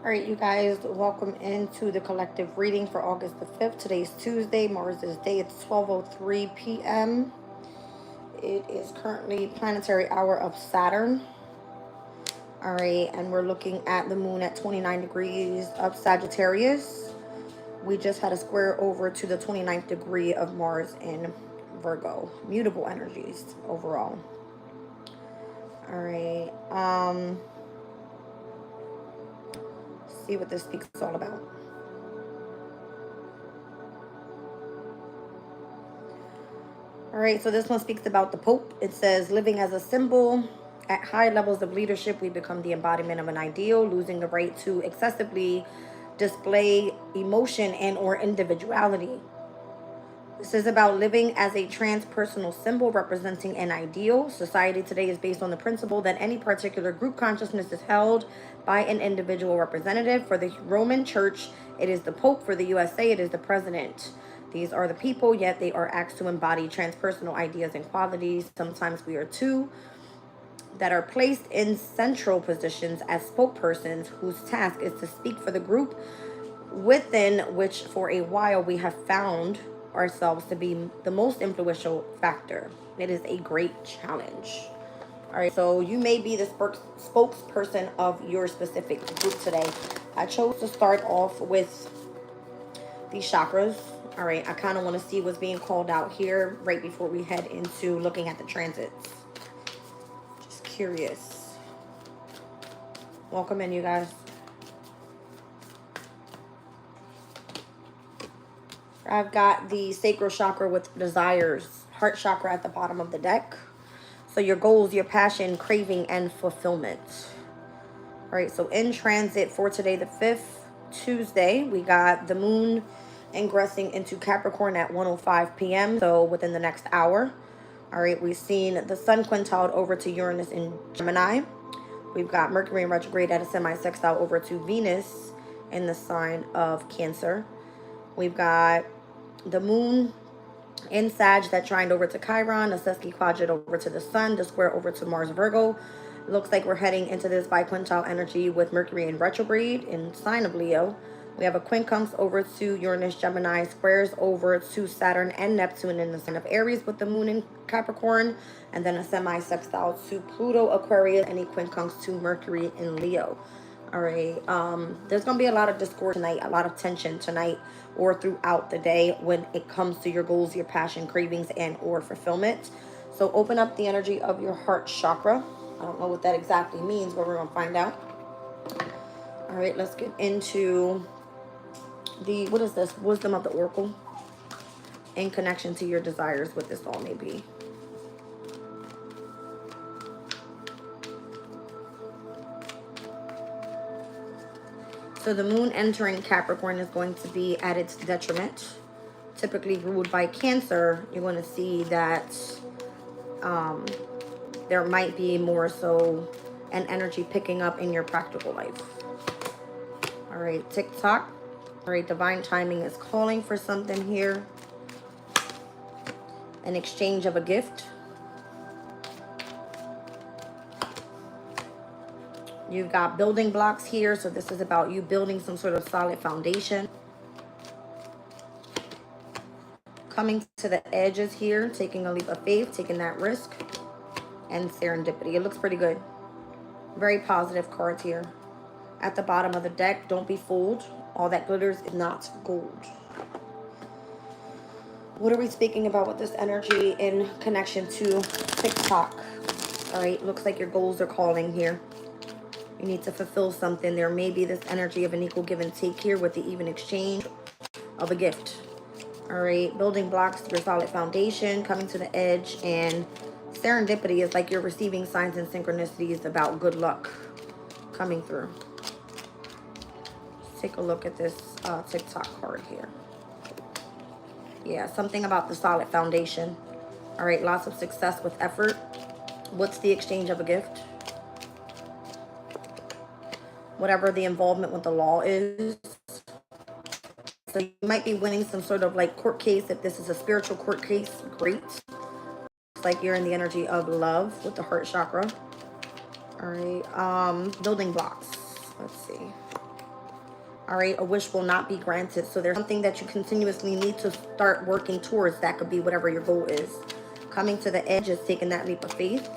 All right, you guys, welcome into the collective reading for August the 5th. Today's Tuesday, Mars's day. It's 12:03 p.m. It is currently planetary hour of Saturn. All right, and we're looking at the moon at 29 degrees of Sagittarius. We just had a square over to the 29th degree of Mars in Virgo. Mutable energies overall. All right. See what this speaks all about. All right, so this one speaks about the Pope. It says, living as a symbol. At high levels of leadership, we become the embodiment of an ideal, losing the right to excessively display emotion and or individuality. This is about living as a transpersonal symbol representing an ideal. Society today is based on the principle that any particular group consciousness is held by an individual representative. For the Roman Church, it is the Pope. For the USA, it is the President. These are the people, yet they are asked to embody transpersonal ideas and qualities. Sometimes we are two that are placed in central positions as spokespersons whose task is to speak for the group within which for a while we have found ourselves to be the most influential factor. It is a great challenge. All right, so you may be the spokesperson of your specific group today. I chose to start off with the chakras. All right, I kind of want to see what's being called out here right before we head into looking at the transits. Just curious. Welcome in, you guys. I've got the sacral chakra with desires, heart chakra at the bottom of the deck. So your goals, your passion, craving, and fulfillment. All right, so in transit for today, the 5th, Tuesday, we got the moon ingressing into Capricorn at 1:05 p.m. So within the next hour. All right, we've seen the sun quintiled over to Uranus in Gemini. We've got Mercury in retrograde at a semi-sextile over to Venus in the sign of Cancer. We've got the moon in Sag that trined over to Chiron, a sesqui quadrant over to the sun, the square over to Mars Virgo. It looks like we're heading into this biquintile energy with Mercury in retrograde in sign of Leo. We have a quincunx over to Uranus, Gemini, squares over to Saturn and Neptune in the sign of Aries with the moon in Capricorn, and then a semi-sextile to Pluto, Aquarius, and a quincunx to Mercury in Leo. All right, there's going to be a lot of discord tonight, a lot of tension tonight or throughout the day when it comes to your goals, your passion, cravings, and or fulfillment. So open up the energy of your heart chakra. I don't know what that exactly means, but we're going to find out. All right, let's get into the, what is this? Wisdom of the Oracle in connection to your desires, what this all may be. So the moon entering Capricorn is going to be at its detriment. Typically ruled by Cancer, you're going to see that there might be more so an energy picking up in your practical life. All right, tick-tock. All right, divine timing is calling for something here. An exchange of a gift. You've got building blocks here, so this is about you building some sort of solid foundation. Coming to the edges here, taking a leap of faith, taking that risk, and serendipity. It looks pretty good. Very positive cards here. At the bottom of the deck, don't be fooled. All that glitters is not gold. What are we speaking about with this energy in connection to TikTok? All right, looks like your goals are calling here. You need to fulfill something. There may be this energy of an equal give and take here with the even exchange of a gift. All right, building blocks, your solid foundation, coming to the edge, and serendipity is like you're receiving signs and synchronicities about good luck coming through. Let's take a look at this TikTok card here. Yeah, something about the solid foundation. All right, lots of success with effort. What's the exchange of a gift? Whatever the involvement with the law is. So you might be winning some sort of like court case. If this is a spiritual court case, great. It's like you're in the energy of love with the heart chakra. All right, building blocks. Let's see. All right, a wish will not be granted. So there's something that you continuously need to start working towards. That could be whatever your goal is. Coming to the edge is taking that leap of faith.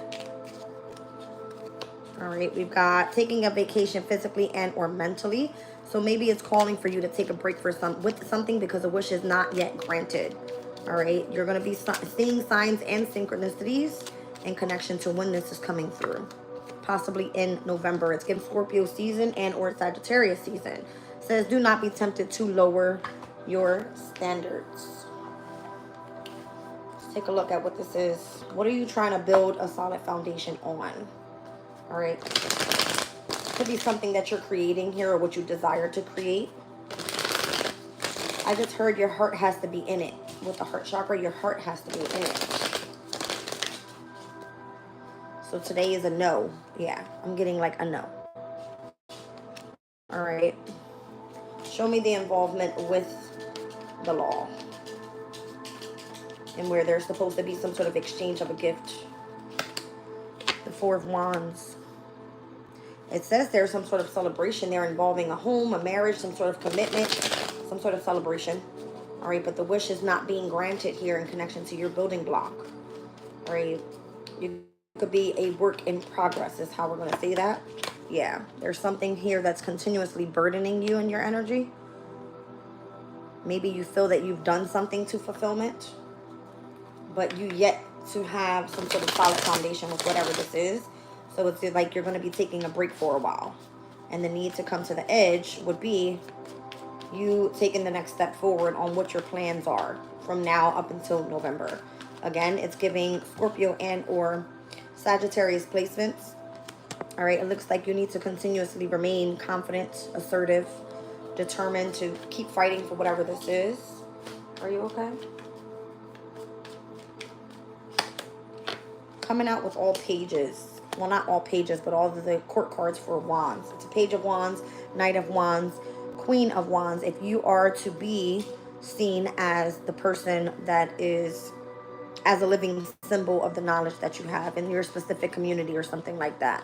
All right, we've got taking a vacation physically and or mentally. So maybe it's calling for you to take a break with something because a wish is not yet granted. All right, you're going to be seeing signs and synchronicities in connection to when this is coming through. Possibly in November. It's giving Scorpio season and or Sagittarius season. It says do not be tempted to lower your standards. Let's take a look at what this is. What are you trying to build a solid foundation on? All right. Could be something that you're creating here or what you desire to create. I just heard your heart has to be in it. With the heart chakra, your heart has to be in it. So today is a no. Yeah, I'm getting like a no. All right. Show me the involvement with the law. And where there's supposed to be some sort of exchange of a gift. The Four of Wands. It says there's some sort of celebration there involving a home, a marriage, some sort of commitment, some sort of celebration. All right, but the wish is not being granted here in connection to your building block. All right, you could be a work in progress is how we're going to say that. Yeah, there's something here that's continuously burdening you in your energy. Maybe you feel that you've done something to fulfillment, but you yet to have some sort of solid foundation with whatever this is. So it's like you're going to be taking a break for a while. And the need to come to the edge would be you taking the next step forward on what your plans are from now up until November. Again, it's giving Scorpio and or Sagittarius placements. All right, it looks like you need to continuously remain confident, assertive, determined to keep fighting for whatever this is. Are you okay? Coming out with all pages. Well, not all pages, but all of the court cards for Wands. It's a Page of Wands, Knight of Wands, Queen of Wands. If you are to be seen as the person that is as a living symbol of the knowledge that you have in your specific community or something like that.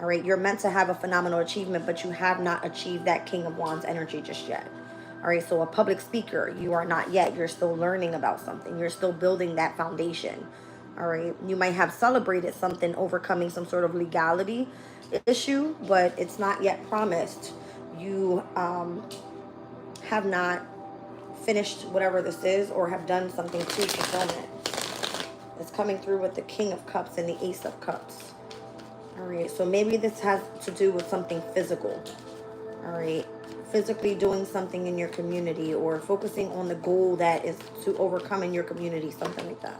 All right, you're meant to have a phenomenal achievement, but you have not achieved that King of Wands energy just yet. All right, so a public speaker, you are not yet. You're still learning about something. You're still building that foundation. All right, you might have celebrated something, overcoming some sort of legality issue, but it's not yet promised. You have not finished whatever this is or have done something to fulfillment. It's coming through with the King of Cups and the Ace of Cups. All right, so maybe this has to do with something physical. All right, physically doing something in your community or focusing on the goal that is to overcome in your community, something like that.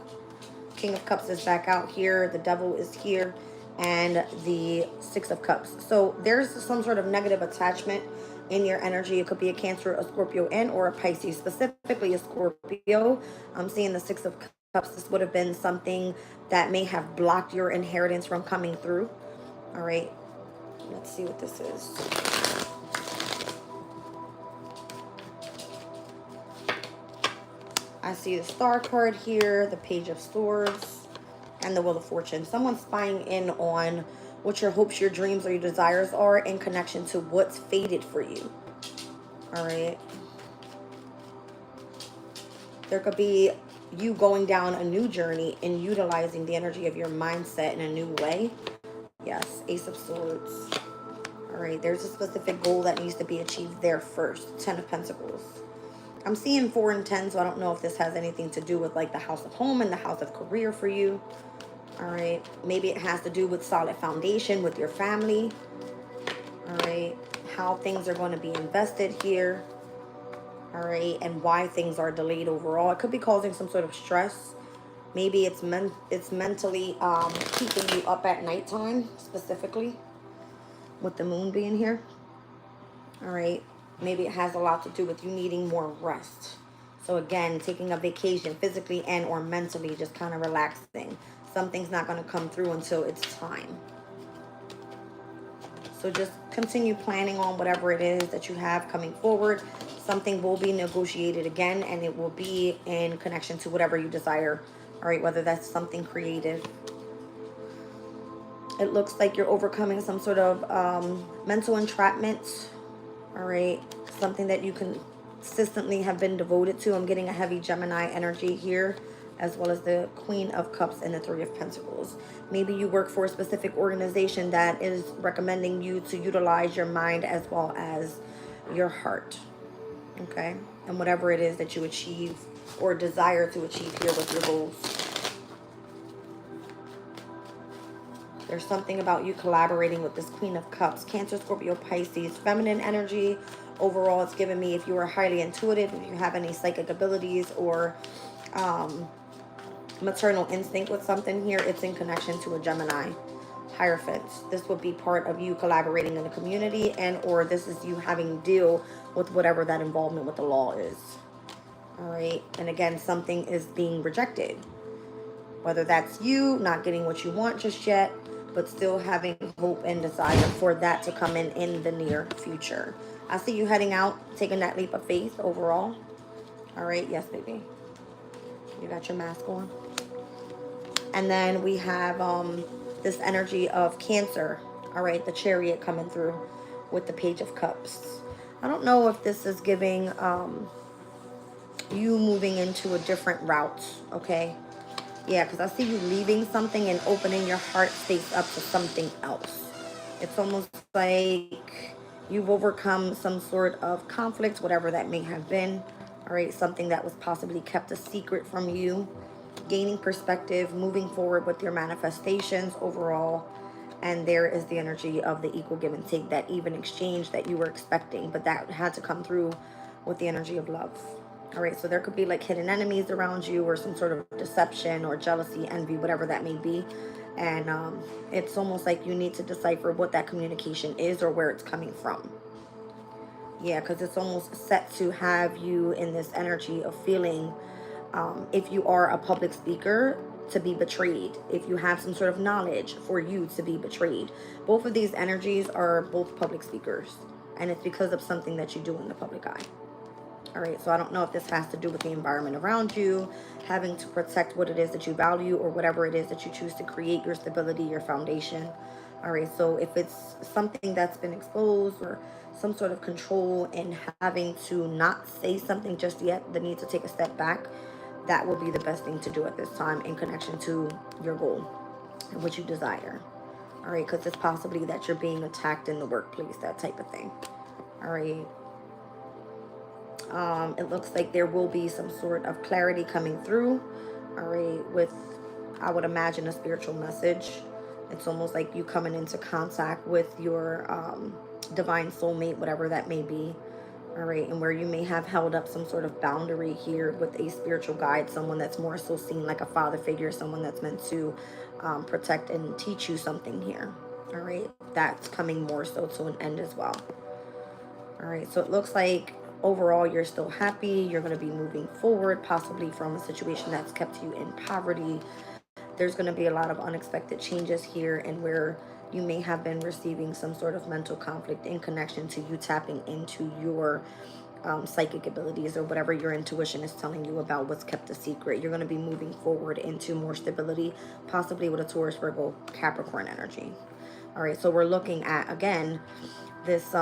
King of Cups is back out here. The Devil is here. And the Six of Cups. So there's some sort of negative attachment in your energy. It could be a Cancer, a Scorpio, and or a Pisces. Specifically a Scorpio. I'm seeing the Six of Cups. This would have been something that may have blocked your inheritance from coming through. All right. Let's see what this is. I see the Star card here, the Page of Swords, and the Wheel of Fortune. Someone's spying in on what your hopes, your dreams, or your desires are in connection to what's fated for you. All right. There could be you going down a new journey and utilizing the energy of your mindset in a new way. Yes, Ace of Swords. All right, there's a specific goal that needs to be achieved there first. Ten of Pentacles. I'm seeing 4 and 10, so I don't know if this has anything to do with like the house of home and the house of career for you. All right. Maybe it has to do with solid foundation with your family. All right. How things are going to be invested here. All right. And why things are delayed overall. It could be causing some sort of stress. Maybe it's mentally keeping you up at nighttime, specifically with the moon being here. All right. Maybe it has a lot to do with you needing more rest. So again, taking a vacation physically and or mentally, just kind of relaxing. Something's not going to come through until it's time. So just continue planning on whatever it is that you have coming forward. Something will be negotiated again, and it will be in connection to whatever you desire. All right, whether that's something creative. It looks like you're overcoming some sort of mental entrapment. All right, something that you consistently have been devoted to. I'm getting a heavy Gemini energy here, as well as the Queen of Cups and the Three of Pentacles. Maybe you work for a specific organization that is recommending you to utilize your mind as well as your heart. Okay? And whatever it is that you achieve or desire to achieve here with your goals. There's something about you collaborating with this Queen of Cups. Cancer, Scorpio, Pisces. Feminine energy. Overall, it's giving me if you are highly intuitive, if you have any psychic abilities or maternal instinct with something here, it's in connection to a Gemini. Hierophant. This would be part of you collaborating in the community, and or this is you having to deal with whatever that involvement with the law is. All right. And again, something is being rejected. Whether that's you not getting what you want just yet, but still having hope and desire for that to come in the near future. I see you heading out, taking that leap of faith overall. All right. Yes, baby. You got your mask on. And then we have this energy of Cancer. All right. The Chariot coming through with the Page of Cups. I don't know if this is giving you moving into a different route. Okay. Yeah, because I see you leaving something and opening your heart space up to something else. It's almost like you've overcome some sort of conflict, whatever that may have been. All right, something that was possibly kept a secret from you. Gaining perspective, moving forward with your manifestations overall. And there is the energy of the equal give and take, that even exchange that you were expecting, but that had to come through with the energy of love. All right, so there could be like hidden enemies around you or some sort of deception or jealousy, envy, whatever that may be. And it's almost like you need to decipher what that communication is or where it's coming from. Yeah, because it's almost set to have you in this energy of feeling, if you are a public speaker, to be betrayed. If you have some sort of knowledge, for you to be betrayed. Both of these energies are both public speakers. And it's because of something that you do in the public eye. All right, so I don't know if this has to do with the environment around you, having to protect what it is that you value or whatever it is that you choose to create, your stability, your foundation. All right, so if it's something that's been exposed or some sort of control and having to not say something just yet, the need to take a step back, that will be the best thing to do at this time in connection to your goal and what you desire. All right, because it's possibly that you're being attacked in the workplace, that type of thing. All right. It looks like there will be some sort of clarity coming through, all right, with, I would imagine, a spiritual message. It's almost like you coming into contact with your divine soulmate, whatever that may be, all right, and where you may have held up some sort of boundary here with a spiritual guide, someone that's more so seen like a father figure, someone that's meant to protect and teach you something here, all right, that's coming more so to an end as well. All right, so it looks like overall you're still happy. You're going to be moving forward, possibly from a situation that's kept you in poverty. There's going to be a lot of unexpected changes here, and where you may have been receiving some sort of mental conflict in connection to you tapping into your psychic abilities or whatever your intuition is telling you about what's kept a secret. You're going to be moving forward into more stability, possibly with a Taurus, Virgo, Capricorn energy. All right, so we're looking at, again, this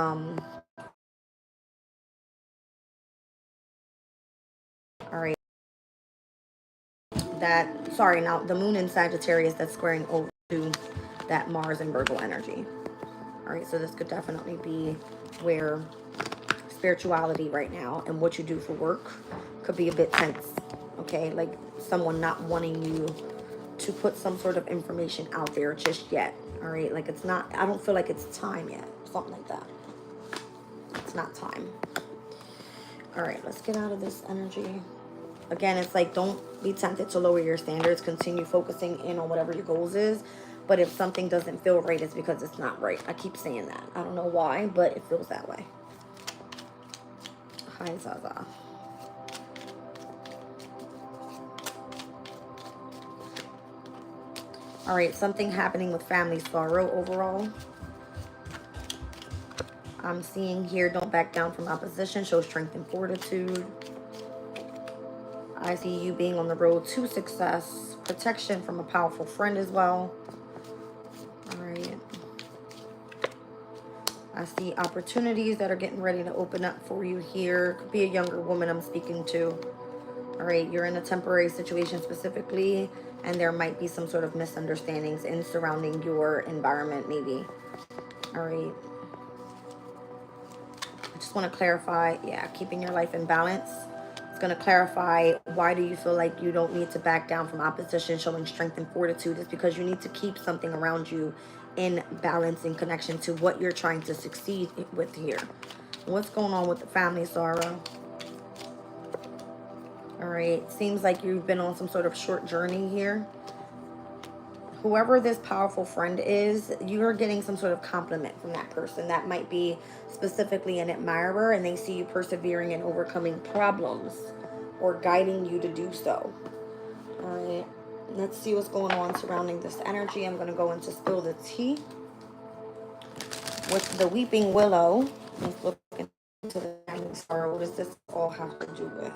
all right, now the moon in Sagittarius that's squaring over to that Mars and Virgo energy. All right, so this could definitely be where spirituality right now and what you do for work could be a bit tense. Okay, like someone not wanting you to put some sort of information out there just yet. All right, like it's not, I don't feel like it's time yet, something like that. It's not time. All right, let's get out of this energy. Again, it's like, don't be tempted to lower your standards. Continue focusing in on whatever your goals is. But if something doesn't feel right, it's because it's not right. I keep saying that. I don't know why, but it feels that way. Hi, Zaza. All right, something happening with family sorrow overall. I'm seeing here, don't back down from opposition. Show strength and fortitude. I see you being on the road to success. Protection from a powerful friend as well. All right. I see opportunities that are getting ready to open up for you here. Could be a younger woman I'm speaking to. All right, you're in a temporary situation specifically, and there might be some sort of misunderstandings in surrounding your environment, maybe. All right. I just want to clarify, yeah, keeping your life in balance. It's going to clarify, why do you feel like you don't need to back down from opposition, showing strength and fortitude? It's because you need to keep something around you in balance and connection to what you're trying to succeed with here. What's going on with the family sorrow? All right, seems like you've been on some sort of short journey here. Whoever this powerful friend is, you're getting some sort of compliment from that person. That might be specifically an admirer, and they see you persevering and overcoming problems or guiding you to do so. All right, let's see what's going on surrounding this energy. I'm going to go into spill the tea with the weeping willow. Let's look into the hanging star. What does this all have to do with?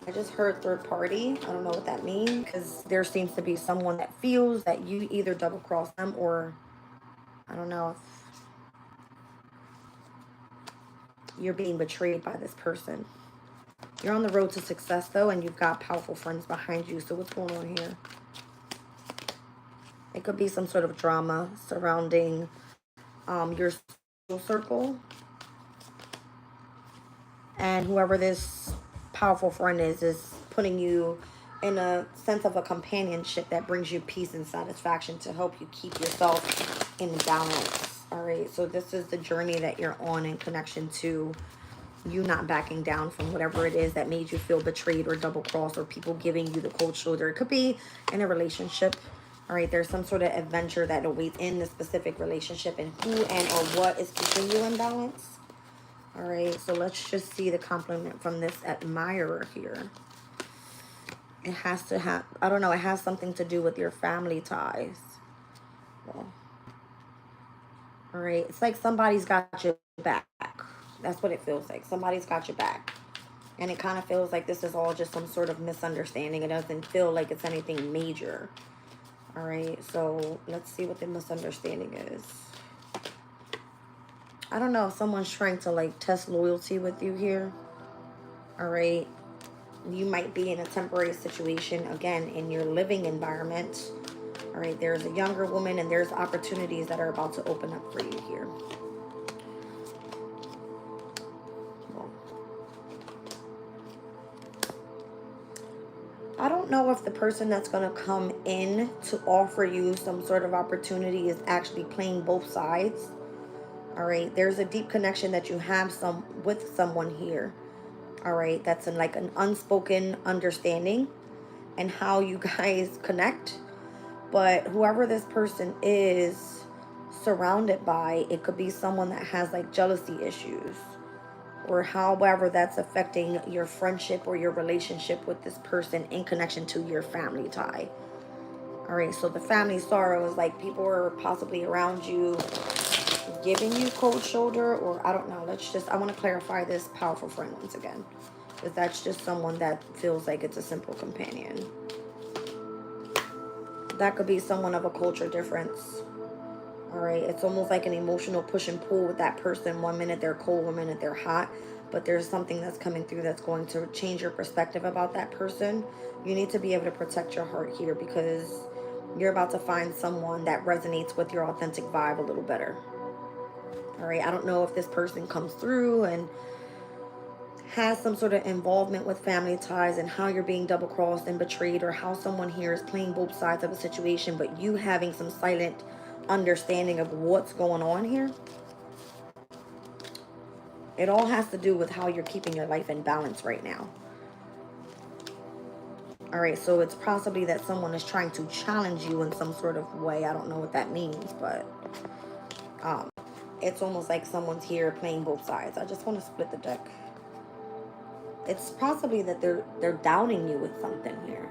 I just heard third party. I don't know what that means, because there seems to be someone that feels that you either double cross them, or I don't know if you're being betrayed by this person. You're on the road to success though, and you've got powerful friends behind you. So what's going on here? It could be some sort of drama surrounding your social circle. And whoever this powerful friend is putting you in a sense of a companionship that brings you peace and satisfaction to help you keep yourself in balance. All right, so this is the journey that you're on in connection to you not backing down from whatever it is that made you feel betrayed or double crossed, or people giving you the cold shoulder. It could be in a relationship. All right, there's some sort of adventure that awaits in the specific relationship, and who and or what is keeping you in balance. All right, so let's just see the compliment from this admirer here. It has to have, I don't know, it has something to do with your family ties. Well, all right, it's like somebody's got your back. That's what it feels like. Somebody's got your back. And it kind of feels like this is all just some sort of misunderstanding. It doesn't feel like it's anything major. All right, so let's see what the misunderstanding is. I don't know if someone's trying to like test loyalty with you here. All right. You might be in a temporary situation, again, in your living environment. All right. There's a younger woman, and there's opportunities that are about to open up for you here. I don't know if the person that's going to come in to offer you some sort of opportunity is actually playing both sides. All right, there's a deep connection that you have with someone here. All right, that's in like an unspoken understanding and how you guys connect. But whoever this person is surrounded by, it could be someone that has like jealousy issues, or however that's affecting your friendship or your relationship with this person in connection to your family tie. All right, so the family sorrow is like people are possibly around you giving you cold shoulder, or I don't know. I want to clarify this powerful friend once again, because that's just someone that feels like it's a simple companion. That could be someone of a culture difference. All right, it's almost like an emotional push and pull with that person. 1 minute they're cold, 1 minute they're hot, but there's something that's coming through that's going to change your perspective about that person. You need to be able to protect your heart here, because you're about to find someone that resonates with your authentic vibe a little better. All right, I don't know if this person comes through and has some sort of involvement with family ties and how you're being double crossed and betrayed, or how someone here is playing both sides of a situation, but you having some silent understanding of what's going on here. It all has to do with how you're keeping your life in balance right now. All right, so it's possibly that someone is trying to challenge you in some sort of way. I don't know what that means, but it's almost like someone's here playing both sides. I just want to split the deck. It's possibly that they're doubting you with something here,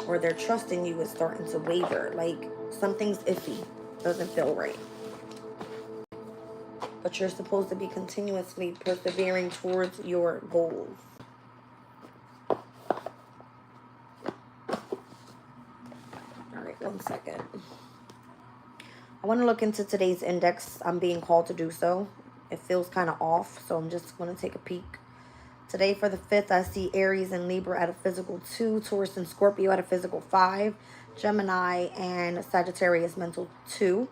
or their trust in you is starting to waver. Like something's iffy, doesn't feel right. But you're supposed to be continuously persevering towards your goals. All right, 1 second. I want to look into today's index. I'm being called to do so. It feels kind of off, so I'm just going to take a peek. Today for the 5th, I see Aries and Libra at a physical 2, Taurus and Scorpio at a physical 5, Gemini and Sagittarius mental 2.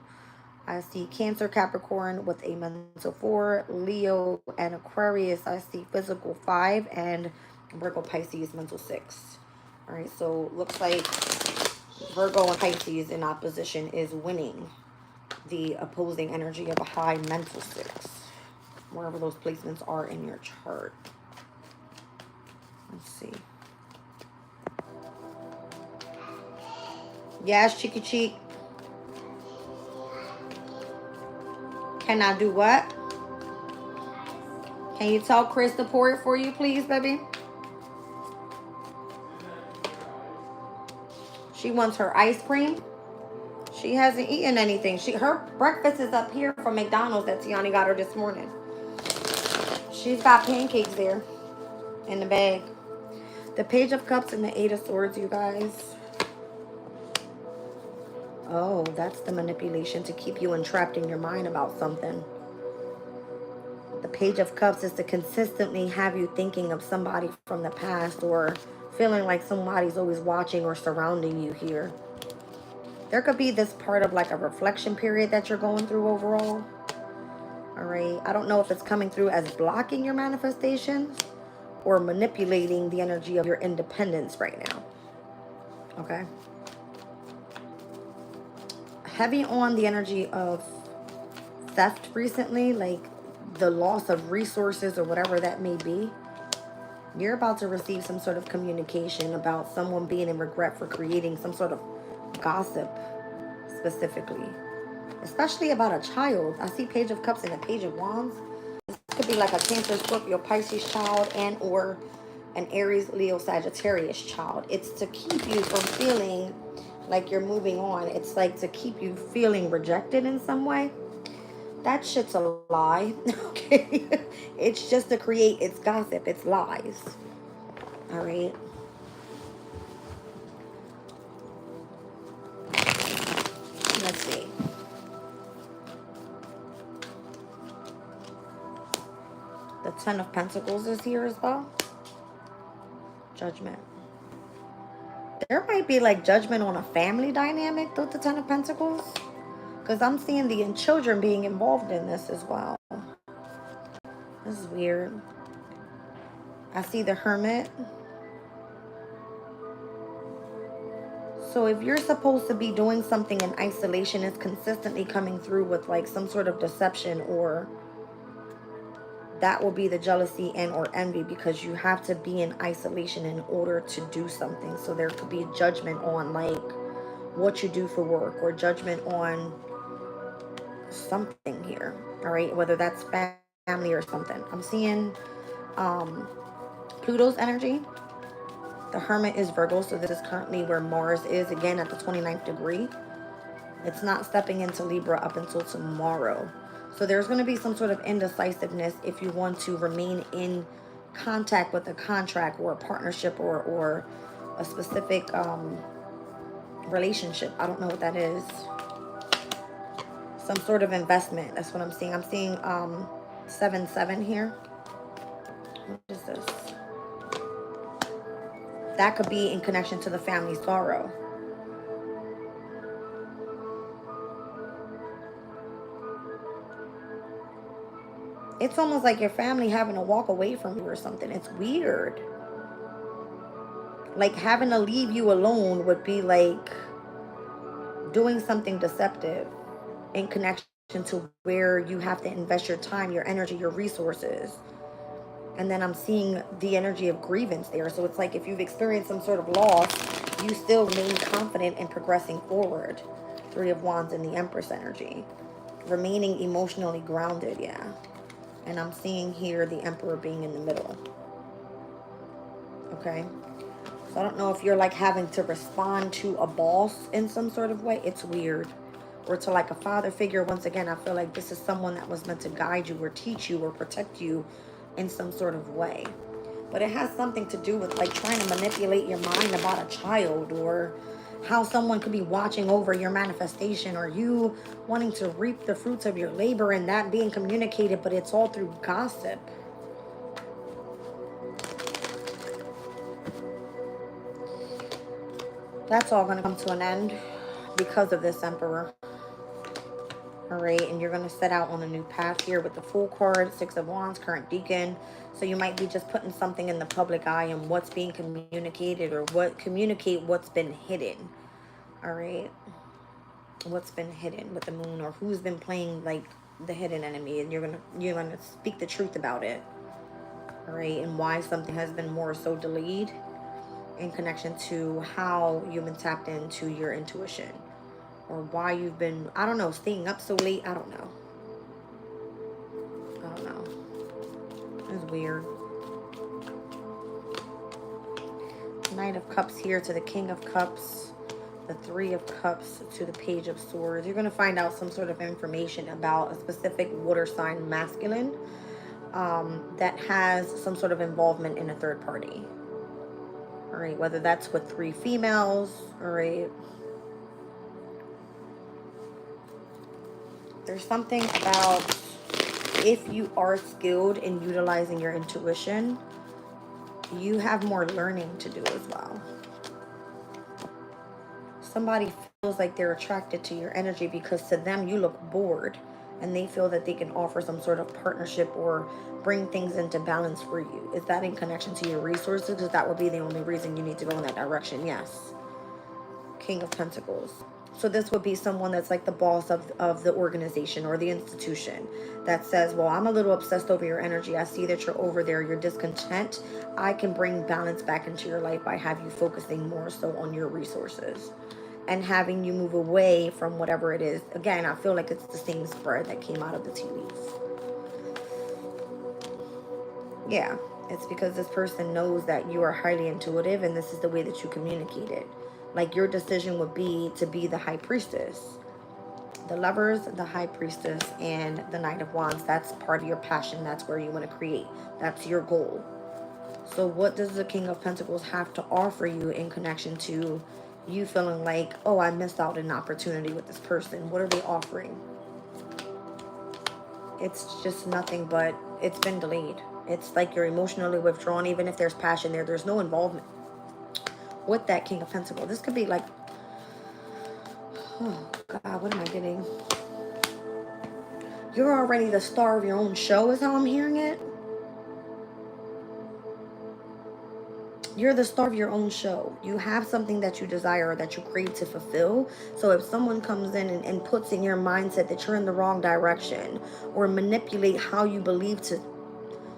I see Cancer, Capricorn with a mental 4, Leo and Aquarius, I see physical 5, and Virgo, Pisces mental 6. All right, so looks like Virgo and Pisces in opposition is winning the opposing energy of a high mental 6, wherever those placements are in your chart. Let's see. Yes, Cheeky Cheek. Can I do what? Can you tell Chris to pour it for you, please, baby? She wants her ice cream. She hasn't eaten anything. Her breakfast is up here from McDonald's that Tiani got her this morning. She's got pancakes there in the bag. The Page of Cups and the 8 of Swords, you guys. Oh, that's the manipulation to keep you entrapped in your mind about something. The Page of Cups is to consistently have you thinking of somebody from the past or feeling like somebody's always watching or surrounding you here. There could be this part of like a reflection period that you're going through overall. All right. I don't know if it's coming through as blocking your manifestations or manipulating the energy of your independence right now. Okay. Heavy on the energy of theft recently, like the loss of resources or whatever that may be. You're about to receive some sort of communication about someone being in regret for creating some sort of gossip specifically, especially about a child. I see Page of Cups and a Page of Wands. This could be like a Cancer, Scorpio, Pisces child and or an Aries, Leo, Sagittarius child. It's to keep you from feeling like you're moving on. It's like to keep you feeling rejected in some way. That shit's a lie. Okay. It's just to create, it's gossip, it's lies. All right. Let's see. The 10 of Pentacles is here as well. Judgment. There might be like judgment on a family dynamic with the 10 of Pentacles. Because I'm seeing the children being involved in this as well. This is weird. I see the Hermit. So if you're supposed to be doing something in isolation, it's consistently coming through with like some sort of deception, or that will be the jealousy and or envy, because you have to be in isolation in order to do something. So there could be judgment on like what you do for work, or judgment on something here. All right, whether that's family or something. I'm seeing Pluto's energy. The Hermit is Virgo, so this is currently where Mars is, again at the 29th degree. It's not stepping into Libra up until tomorrow. So there's going to be some sort of indecisiveness if you want to remain in contact with a contract or a partnership or a specific relationship. I don't know what that is. Some sort of investment. That's what I'm seeing. I'm seeing 7-7 here. What is this? That could be in connection to the family sorrow. It's almost like your family having to walk away from you or something. It's weird. Like having to leave you alone would be like doing something deceptive in connection to where you have to invest your time, your energy, your resources. And then I'm seeing the energy of grievance there. So it's like if you've experienced some sort of loss, you still remain confident in progressing forward. 3 of Wands in the Empress energy. Remaining emotionally grounded, yeah. And I'm seeing here the Emperor being in the middle. Okay. So I don't know if you're like having to respond to a boss in some sort of way. It's weird. Or to like a father figure. Once again, I feel like this is someone that was meant to guide you or teach you or protect you in some sort of way. But it has something to do with like trying to manipulate your mind about a child, or how someone could be watching over your manifestation, or you wanting to reap the fruits of your labor and that being communicated, but it's all through gossip. That's all going to come to an end because of this Emperor. All right, and you're going to set out on a new path here with the Fool card, Six of Wands, current deacon. So you might be just putting something in the public eye and what's being communicated, or communicate what's been hidden. All right, what's been hidden with the Moon, or who's been playing like the hidden enemy, and you're gonna speak the truth about it. All right, and why something has been more so delayed in connection to how you've been tapped into your intuition, or why you've been, I don't know, staying up so late. I don't know. It's weird. Knight of Cups here to the King of Cups, the Three of Cups to the Page of Swords. You're going to find out some sort of information about a specific water sign masculine that has some sort of involvement in a third party. All right, whether that's with 3 females. All right. There's something about, if you are skilled in utilizing your intuition, you have more learning to do as well. Somebody feels like they're attracted to your energy because to them you look bored, and they feel that they can offer some sort of partnership or bring things into balance for you. Is that in connection to your resources? Because that would be the only reason you need to go in that direction. Yes. King of Pentacles. So this would be someone that's like the boss of the organization or the institution that says, well, I'm a little obsessed over your energy. I see that you're over there. You're discontent. I can bring balance back into your life by having you focusing more so on your resources and having you move away from whatever it is. Again, I feel like it's the same spread that came out of the tea leaves. Yeah, it's because this person knows that you are highly intuitive and this is the way that you communicate it. Like your decision would be to be the High Priestess. The Lovers, the High Priestess, and the Knight of Wands. That's part of your passion. That's where you want to create. That's your goal. So what does the King of Pentacles have to offer you in connection to you feeling like, oh, I missed out on an opportunity with this person? What are they offering? It's just nothing, but it's been delayed. It's like you're emotionally withdrawn. Even if there's passion there, there's no involvement with that King of Pentacles. This could be like, oh God, what am I getting? You're already the star of your own show is how I'm hearing it. You're the star of your own show. You have something that you desire, that you crave to fulfill. So if someone comes in and puts in your mindset that you're in the wrong direction, or manipulate how you believe to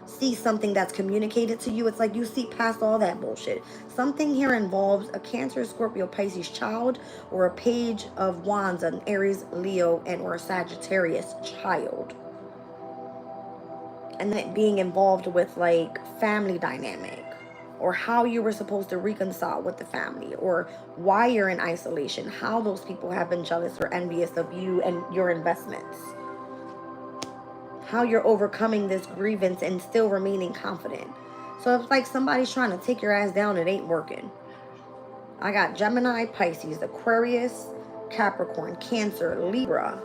see something that's communicated to you, it's like you see past all that bullshit. Something here involves a Cancer, Scorpio, Pisces child, or a Page of Wands, an Aries, Leo, and or a Sagittarius child. And then it being involved with like family dynamic, or how you were supposed to reconcile with the family, or why you're in isolation, how those people have been jealous or envious of you and your investments, how you're overcoming this grievance and still remaining confident. So it's like somebody's trying to take your ass down, it ain't working. I got Gemini, Pisces, Aquarius, Capricorn, Cancer, Libra.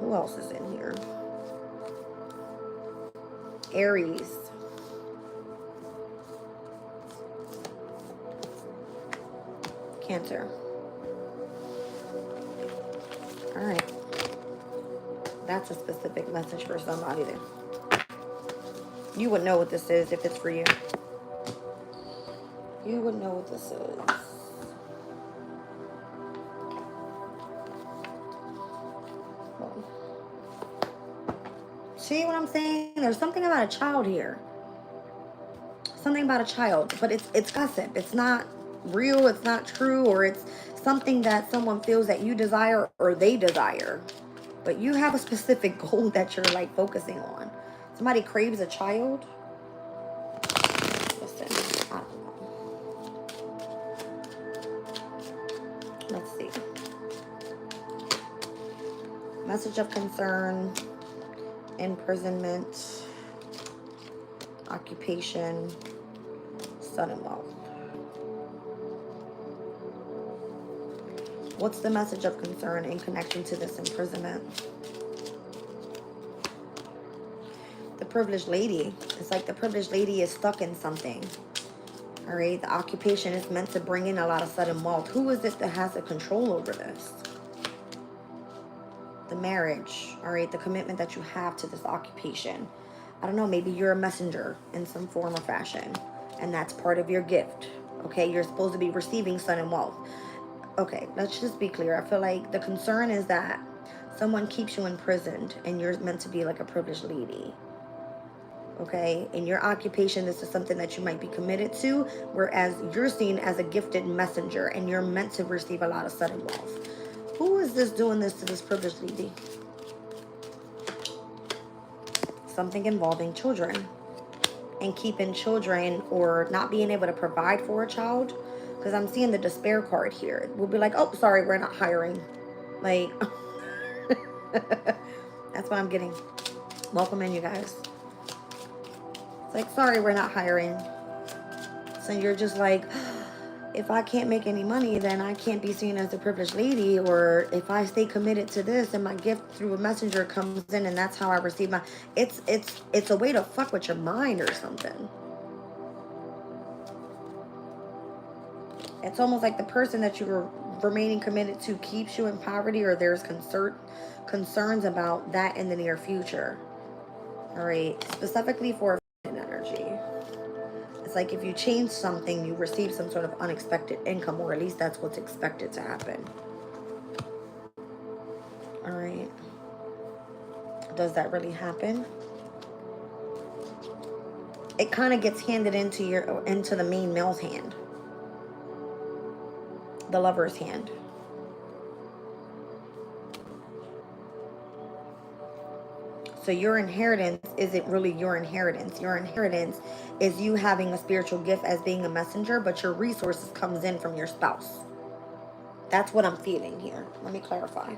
Who else is in here? Aries. Cancer. All right. That's a specific message for somebody there. You would know what this is if it's for you. You would know what this is. See what I'm saying? There's something about a child here. Something about a child, but it's gossip. It's not real, it's not true, or it's something that someone feels that you desire or they desire. But you have a specific goal that you're like focusing on. Somebody craves a child. Listen, I don't know. Let's see. Message of concern, imprisonment, occupation, sudden wealth. What's the message of concern in connection to this imprisonment? The privileged lady. It's like the privileged lady is stuck in something. All right. The occupation is meant to bring in a lot of sudden wealth. Who is it that has the control over this? The marriage. All right. The commitment that you have to this occupation. I don't know. Maybe you're a messenger in some form or fashion. And that's part of your gift. Okay. You're supposed to be receiving sudden wealth. Okay. Let's just be clear. I feel like the concern is that someone keeps you imprisoned and you're meant to be like a privileged lady. Okay, in your occupation, this is something that you might be committed to, whereas you're seen as a gifted messenger and you're meant to receive a lot of sudden wealth. Who is this doing this to this privileged lady? Something involving children and keeping children or not being able to provide for a child. Because I'm seeing the despair card here. We'll be like, oh, sorry, we're not hiring. Like, that's what I'm getting. Welcome in, you guys. It's like, sorry, we're not hiring. So you're just like, if I can't make any money, then I can't be seen as a privileged lady. Or if I stay committed to this and my gift through a messenger comes in and that's how I receive my... It's a way to fuck with your mind or something. It's almost like the person that you're remaining committed to keeps you in poverty, or there's concerns about that in the near future. All right. Specifically for energy. It's like if you change something, you receive some sort of unexpected income, or at least that's what's expected to happen. All right. Does that really happen? It kind of gets handed into the main male's hand. The lover's hand. So your inheritance isn't really your inheritance. Your inheritance is you having a spiritual gift as being a messenger, but your resources comes in from your spouse. That's what I'm feeling here. Let me clarify.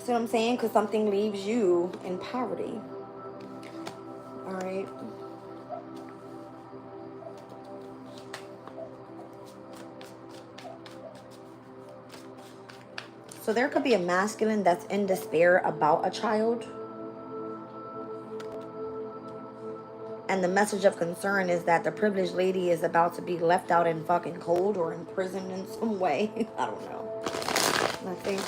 See what I'm saying? Because something leaves you in poverty. All right. So there could be a masculine that's in despair about a child. And the message of concern is that the privileged lady is about to be left out in fucking cold or imprisoned in some way. I don't know. I think,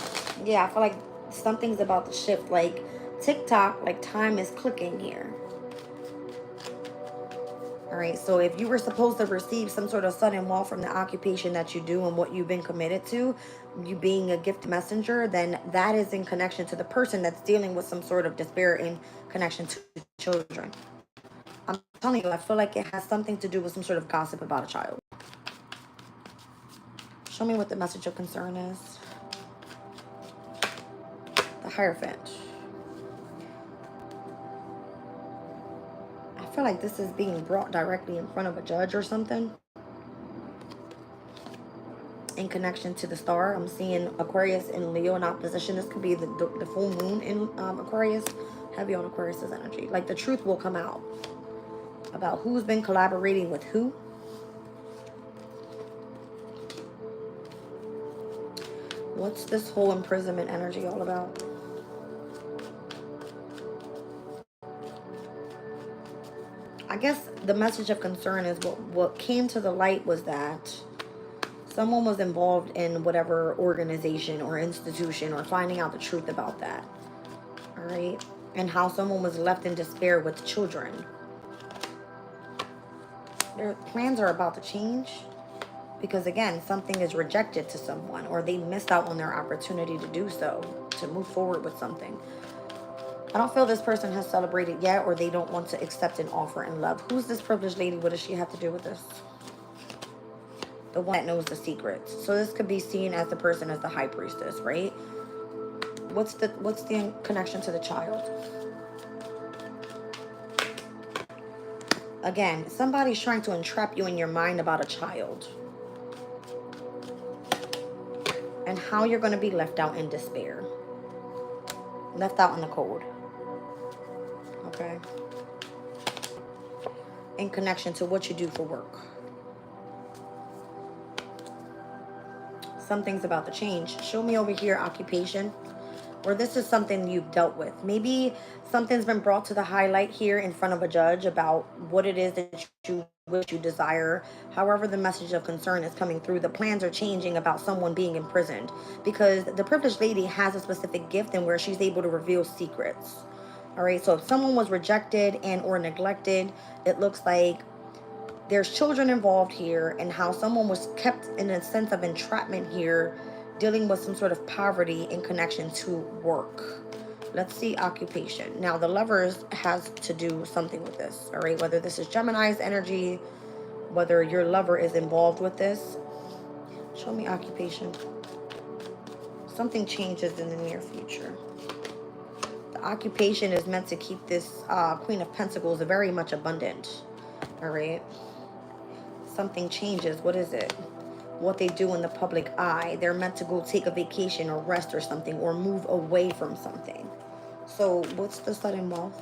yeah, I feel like something's about to shift. Like TikTok, like time is clicking here. All right, so if you were supposed to receive some sort of sudden wealth from the occupation that you do and what you've been committed to, you being a gift messenger, then that is in connection to the person that's dealing with some sort of despair in connection to children. I'm telling you, I feel like it has something to do with some sort of gossip about a child. Show me what the message of concern is. The Hierophant. I feel like this is being brought directly in front of a judge or something. In connection to the star, I'm seeing Aquarius and Leo in opposition. This could be the full moon in Aquarius. Heavy on Aquarius's energy. Like the truth will come out about who's been collaborating with who. What's this whole imprisonment energy all about? I guess the message of concern is what came to the light was that someone was involved in whatever organization or institution, or finding out the truth about that. All right. And how someone was left in despair with children. Their plans are about to change because, again, something is rejected to someone, or they missed out on their opportunity to do so, to move forward with something. I don't feel this person has celebrated yet, or they don't want to accept an offer in love. Who's this privileged lady? What does she have to do with this? The one that knows the secrets. So this could be seen as the person as the high priestess, right? What's the connection to the child? Again, somebody's trying to entrap you in your mind about a child. And how you're going to be left out in despair. Left out in the cold. Okay. In connection to what you do for work. something's about to change. Show me over here occupation. Or this is something you've dealt with. Maybe something's been brought to the highlight here in front of a judge about what it is that you wish you desire. However, the message of concern is coming through. The plans are changing about someone being imprisoned, because the privileged lady has a specific gift in where she's able to reveal secrets. All right, so if someone was rejected and or neglected, it looks like there's children involved here, and how someone was kept in a sense of entrapment here, dealing with some sort of poverty in connection to work. Let's see occupation. Now, the Lovers has to do something with this, all right? Whether this is Gemini's energy, whether your lover is involved with this. Show me occupation. Something changes in the near future. The occupation is meant to keep this Queen of Pentacles very much abundant, all right? Something changes. What is it? What they do in the public eye. They're meant to go take a vacation or rest or something, or move away from something. So what's the sudden wealth?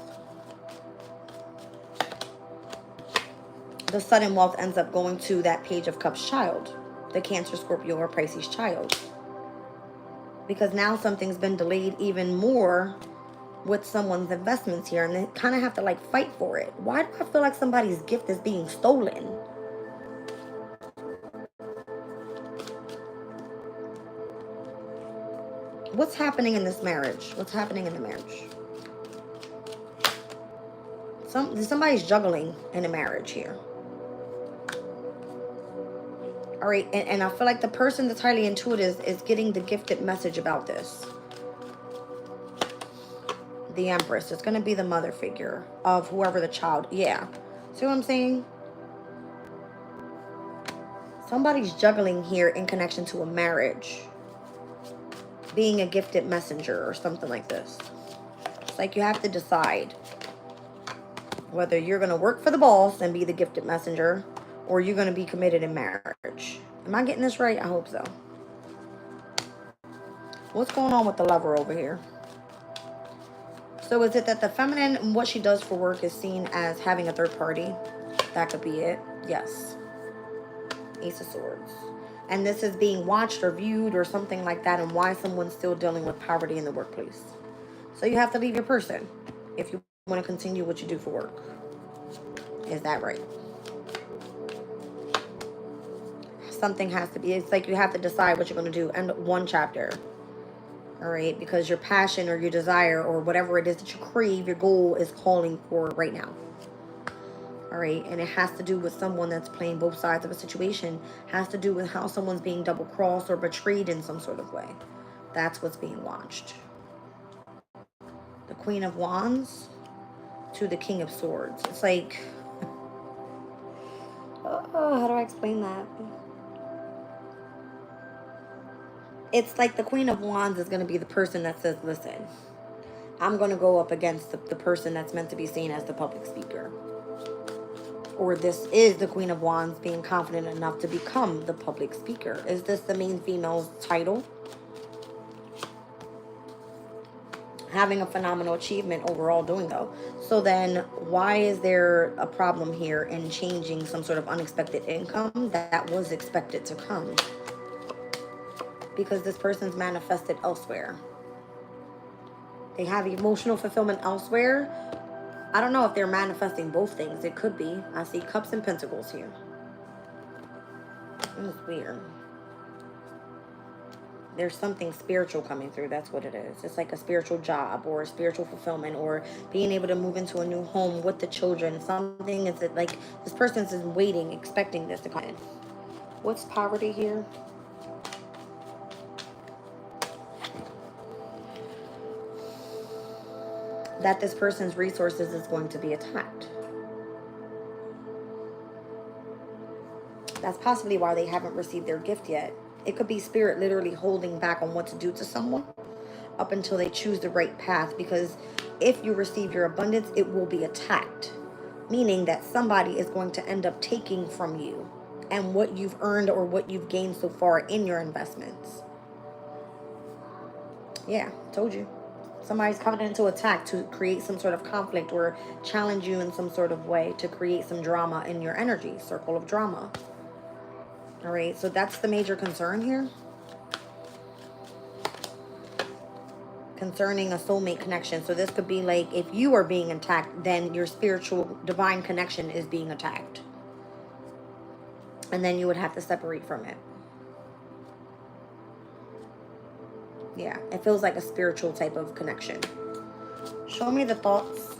The sudden wealth ends up going to that Page of Cups child, the Cancer, Scorpio, or Pisces child. Because now something's been delayed even more with someone's investments here, and they kind of have to like fight for it. Why do I feel like somebody's gift is being stolen? What's happening in this marriage? What's happening in the marriage? Somebody's juggling in a marriage here. All right, and I feel like the person that's highly intuitive is getting the gifted message about this. The Empress. It's going to be the mother figure of whoever the child. Yeah. See what I'm saying? Somebody's juggling here in connection to a marriage. Being a gifted messenger or something like this. It's like you have to decide whether you're going to work for the boss and be the gifted messenger, or you're going to be committed in marriage. Am I getting this right? I hope so. What's going on with the Lover over here? So is it that the feminine, what she does for work, is seen as having a third party? That could be it. Yes. Ace of Swords. And this is being watched or viewed or something like that, and why someone's still dealing with poverty in the workplace. So you have to leave your person if you want to continue what you do for work. Is that right? Something has to be. It's like you have to decide what you're going to do. And one chapter. All right? Because your passion or your desire or whatever it is that you crave, your goal is calling for right now. All right? And it has to do with someone that's playing both sides of a situation. Has to do with how someone's being double-crossed or betrayed in some sort of way. That's what's being watched. The Queen of Wands to the King of Swords. It's like... how do I explain that? It's like the Queen of Wands is going to be the person that says, listen, I'm going to go up against the person that's meant to be seen as the public speaker. Or this is the Queen of Wands being confident enough to become the public speaker. Is this the main female's title? Having a phenomenal achievement overall doing though. So then why is there a problem here in changing some sort of unexpected income that was expected to come? Because this person's manifested elsewhere. They have emotional fulfillment elsewhere. I don't know if they're manifesting both things. It could be. I see Cups and Pentacles here. It's weird. There's something spiritual coming through. That's what it is. It's like a spiritual job or a spiritual fulfillment or being able to move into a new home with the children. Something is that like this person's is waiting, expecting this to come in. What's poverty here? That this person's resources is going to be attacked. That's possibly why they haven't received their gift yet. It could be spirit literally holding back on what to do to someone up until they choose the right path, because if you receive your abundance, it will be attacked, meaning that somebody is going to end up taking from you and what you've earned or what you've gained so far in your investments. Yeah, told you. Somebody's coming into attack to create some sort of conflict or challenge you in some sort of way to create some drama in your energy, circle of drama. All right, so that's the major concern here. concerning a soulmate connection. So this could be like, if you are being attacked, then your spiritual divine connection is being attacked. And then you would have to separate from it. Yeah, it feels like a spiritual type of connection. Show me the thoughts.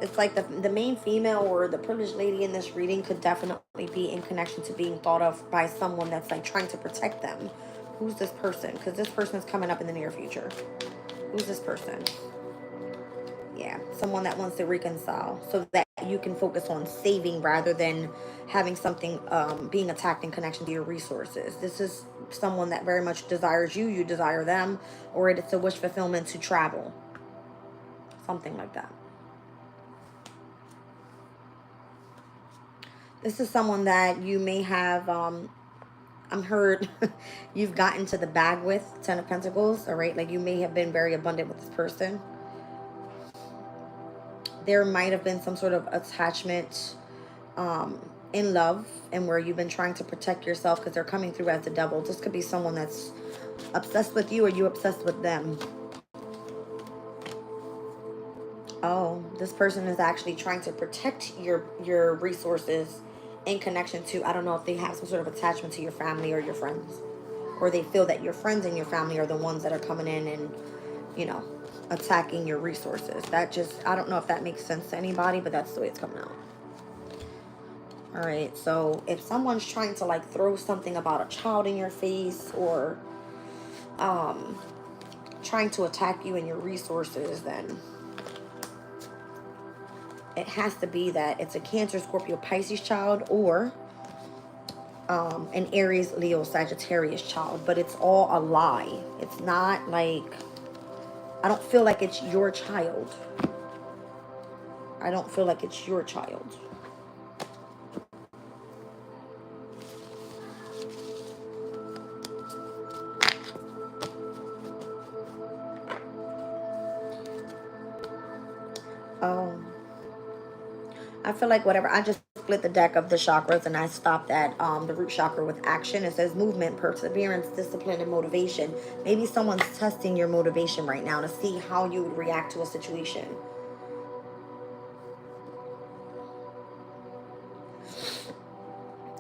It's like the main female or the privileged lady in this reading could definitely be in connection to being thought of by someone that's like trying to protect them. Who's this person? Because this person is coming up in the near future. Who's this person? Yeah, someone that wants to reconcile so that you can focus on saving rather than having something being attacked in connection to your resources. This is someone that very much desires you, you desire them, or it's a wish fulfillment to travel. Something like that. This is someone that you may have, I'm heard, you've gotten to the bag with, 10 of Pentacles, all right? Like you may have been very abundant with this person. There might have been some sort of attachment in love and where you've been trying to protect yourself because they're coming through as the devil. This could be someone that's obsessed with you or you obsessed with them. Oh, this person is actually trying to protect your resources in connection to, I don't know if they have some sort of attachment to your family or your friends. Or they feel that your friends and your family are the ones that are coming in and, you know, attacking your resources. That just, I don't know if that makes sense to anybody, but that's the way it's coming out. All right, so if someone's trying to like throw something about a child in your face or trying to attack you and your resources, then it has to be that it's a Cancer, Scorpio, Pisces child or an Aries, Leo, Sagittarius child. But it's all a lie. It's not like, I don't feel like it's your child. I don't feel like it's your child. Oh. I feel like whatever, I just split the deck of the chakras and I stopped at the root chakra with action. It says movement, perseverance, discipline, and motivation. Maybe someone's testing your motivation right now to see how you would react to a situation.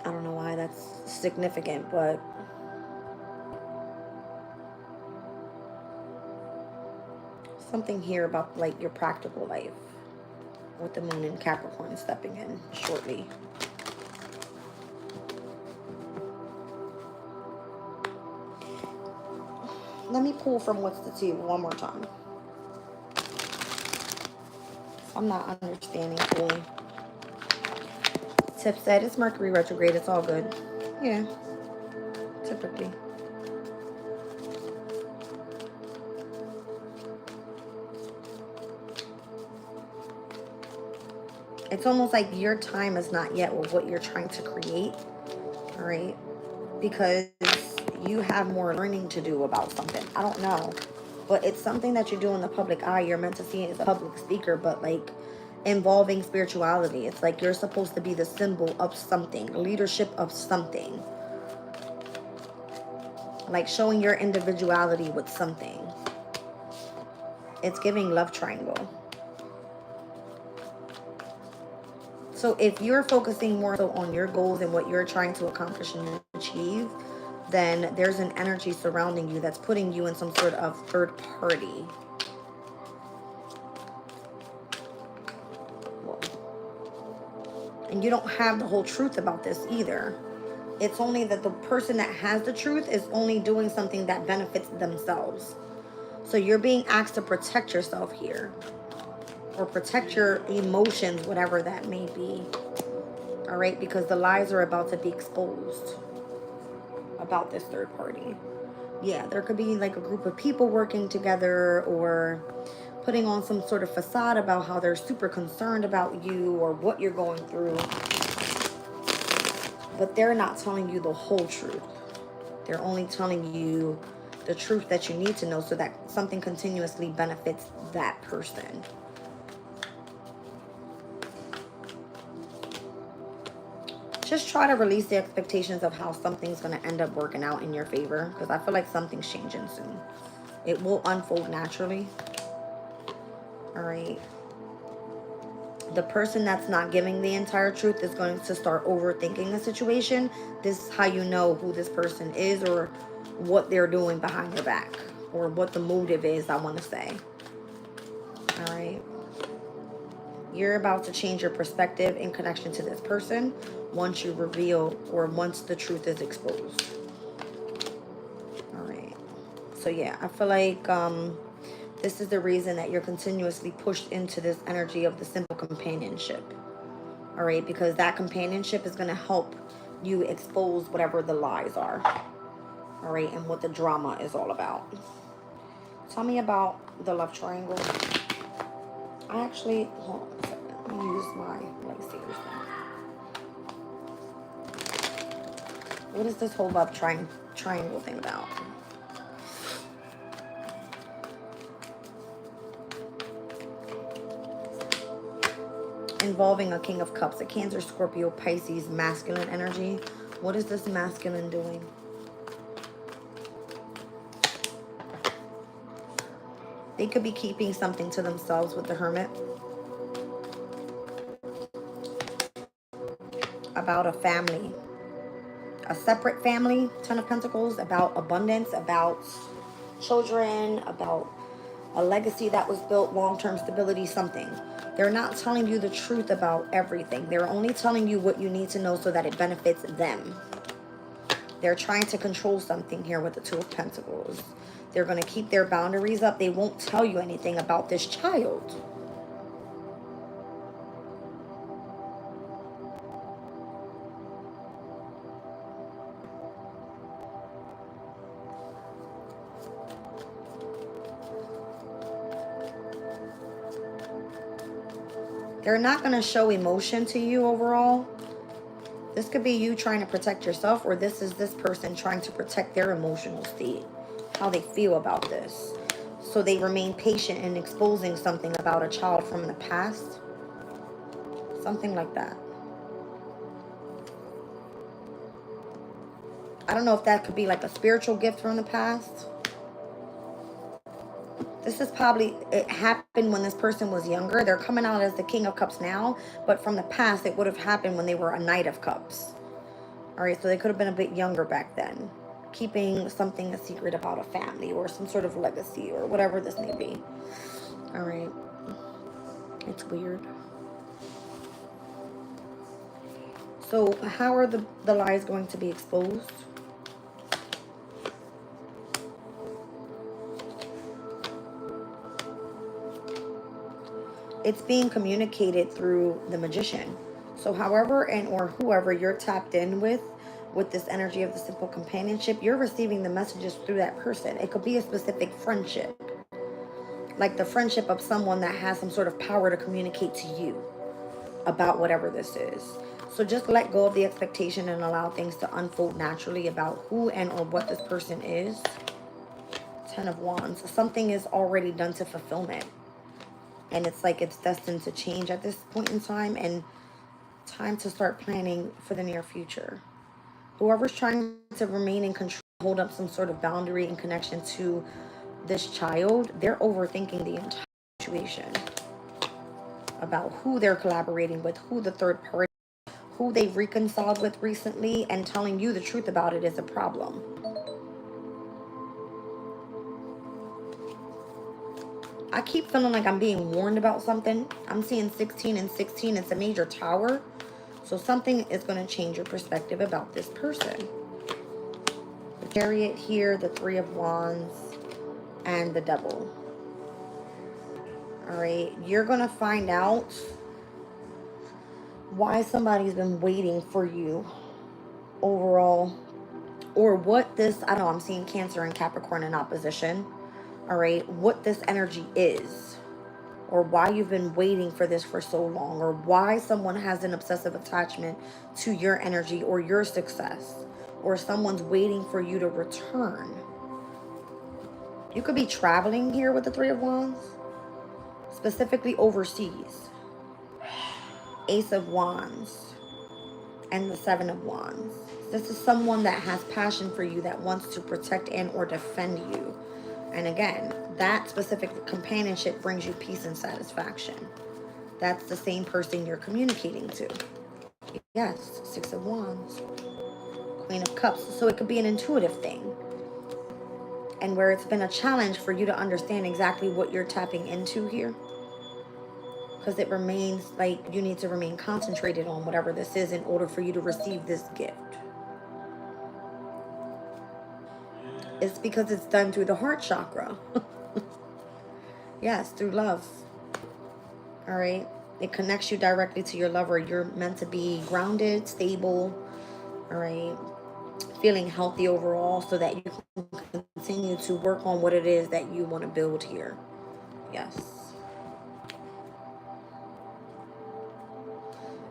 I don't know why that's significant, but something here about like your practical life. With the moon in Capricorn stepping in shortly. Let me pull from What's the Tea one more time. I'm not understanding fully. Tip said it's Mercury retrograde. It's all good. Yeah, typically. It's almost like your time is not yet with what you're trying to create, all right? Because you have more learning to do about something. I don't know. But it's something that you do in the public eye. You're meant to see it as a public speaker, but like involving spirituality. It's like you're supposed to be the symbol of something, leadership of something. Like showing your individuality with something. It's giving love triangle. So if you're focusing more so on your goals and what you're trying to accomplish and achieve, then there's an energy surrounding you that's putting you in some sort of third party. And you don't have the whole truth about this either. It's only that the person that has the truth is only doing something that benefits themselves. So you're being asked to protect yourself here. Or protect your emotions, whatever that may be. All right, because the lies are about to be exposed about this third party. Yeah, there could be like a group of people working together or putting on some sort of facade about how they're super concerned about you or what you're going through. But they're not telling you the whole truth. They're only telling you the truth that you need to know so that something continuously benefits that person. Just try to release the expectations of how something's going to end up working out in your favor. Because I feel like something's changing soon. It will unfold naturally. All right. The person that's not giving the entire truth is going to start overthinking the situation. This is how you know who this person is, or what they're doing behind your back, or what the motive is, I want to say. All right. You're about to change your perspective in connection to this person once you reveal, or once the truth is exposed. All right. So yeah, I feel like this is the reason that you're continuously pushed into this energy of the simple companionship. All right, because that companionship is going to help you expose whatever the lies are. All right, and what the drama is all about. Tell me about the love triangle. I actually, hold on a second. Let me use my lightsabers now. What is this whole love triangle thing about? Involving a King of Cups, a Cancer, Scorpio, Pisces, masculine energy. What is this masculine doing? They could be keeping something to themselves with the Hermit. About a family. A separate family, Ten of Pentacles. About abundance, about children, about a legacy that was built, long-term stability, something. They're not telling you the truth about everything. They're only telling you what you need to know so that it benefits them. They're trying to control something here with the Two of Pentacles. They're going to keep their boundaries up. They won't tell you anything about this child. They're not going to show emotion to you overall. This could be you trying to protect yourself, or this is this person trying to protect their emotional state, how they feel about this. So they remain patient in exposing something about a child from the past. Something like that. I don't know if that could be like a spiritual gift from the past. This is probably, it happened when this person was younger. They're coming out as the King of Cups now, but from the past, it would have happened when they were a Knight of Cups. All right, so they could have been a bit younger back then, keeping something a secret about a family or some sort of legacy or whatever this may be. All right, it's weird. So how are the lies going to be exposed? It's being communicated through the Magician. So however and or whoever you're tapped in with this energy of the simple companionship, you're receiving the messages through that person. It could be a specific friendship, like the friendship of someone that has some sort of power to communicate to you about whatever this is. So just let go of the expectation and allow things to unfold naturally about who and or what this person is. Ten of Wands. Something is already done to fulfillment. And it's like it's destined to change at this point in time, and time to start planning for the near future. Whoever's trying to remain in control, hold up some sort of boundary in connection to this child, they're overthinking the entire situation about who they're collaborating with, who the third party, who they've reconciled with recently, and telling you the truth about it is a problem. I keep feeling like I'm being warned about something. I'm seeing 16 and 16. It's a major tower. So something is going to change your perspective about this person. The Chariot here, the Three of Wands, and the Devil. All right. You're going to find out why somebody's been waiting for you overall. Or what this, I don't know, I'm seeing Cancer and Capricorn in opposition. All right, what this energy is, or why you've been waiting for this for so long, or why someone has an obsessive attachment to your energy or your success, or someone's waiting for you to return. You could be traveling here with the Three of Wands, specifically overseas. Ace of Wands and the Seven of Wands. This is someone that has passion for you, that wants to protect and or defend you. And again, that specific companionship brings you peace and satisfaction. That's the same person you're communicating to. Yes, Six of Wands, Queen of Cups. So it could be an intuitive thing. And where it's been a challenge for you to understand exactly what you're tapping into here. Because it remains like you need to remain concentrated on whatever this is in order for you to receive this gift. It's because it's done through the heart chakra. Yes, through love. All right. It connects you directly to your lover. You're meant to be grounded, stable, all right, feeling healthy overall so that you can continue to work on what it is that you want to build here. Yes.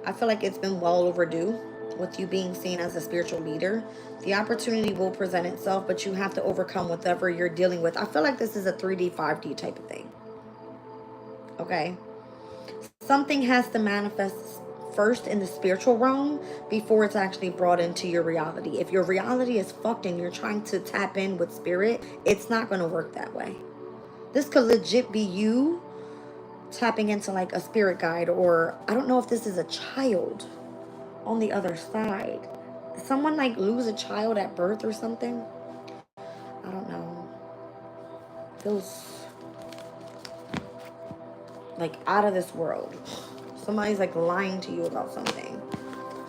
I feel like it's been well overdue with you being seen as a spiritual leader. The opportunity will present itself, but you have to overcome whatever you're dealing with. I feel like this is a 3D, 5D type of thing. Okay? Something has to manifest first in the spiritual realm before it's actually brought into your reality. If your reality is fucked and you're trying to tap in with spirit, it's not going to work that way. This could legit be you tapping into like a spirit guide, or I don't know if this is a child on the other side. Did someone like lose a child at birth or something? I don't know. Feels like out of this world. Somebody's like lying to you about something.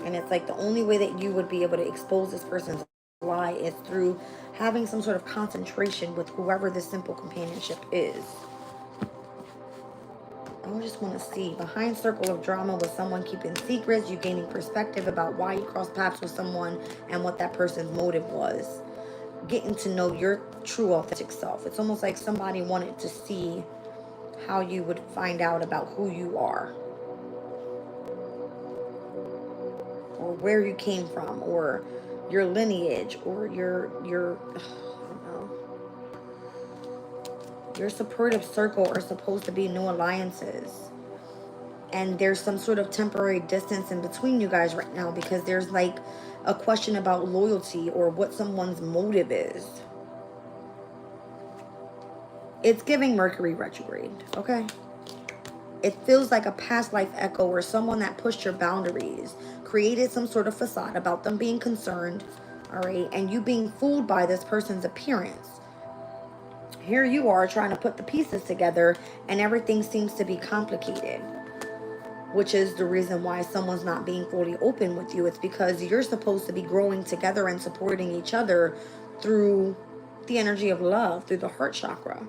And it's like the only way that you would be able to expose this person's lie is through having some sort of concentration with whoever this simple companionship is. I just want to see. Behind circle of drama with someone keeping secrets, you gaining perspective about why you crossed paths with someone and what that person's motive was. Getting to know your true authentic self. It's almost like somebody wanted to see how you would find out about who you are. Or where you came from, or your lineage, or your I don't know. Your supportive circle are supposed to be new alliances. And there's some sort of temporary distance in between you guys right now because there's like a question about loyalty or what someone's motive is. It's giving Mercury retrograde, okay? It feels like a past life echo where someone that pushed your boundaries created some sort of facade about them being concerned, all right, and you being fooled by this person's appearance. Here you are trying to put the pieces together and everything seems to be complicated, which is the reason why someone's not being fully open with you. It's because you're supposed to be growing together and supporting each other through the energy of love, through the heart chakra.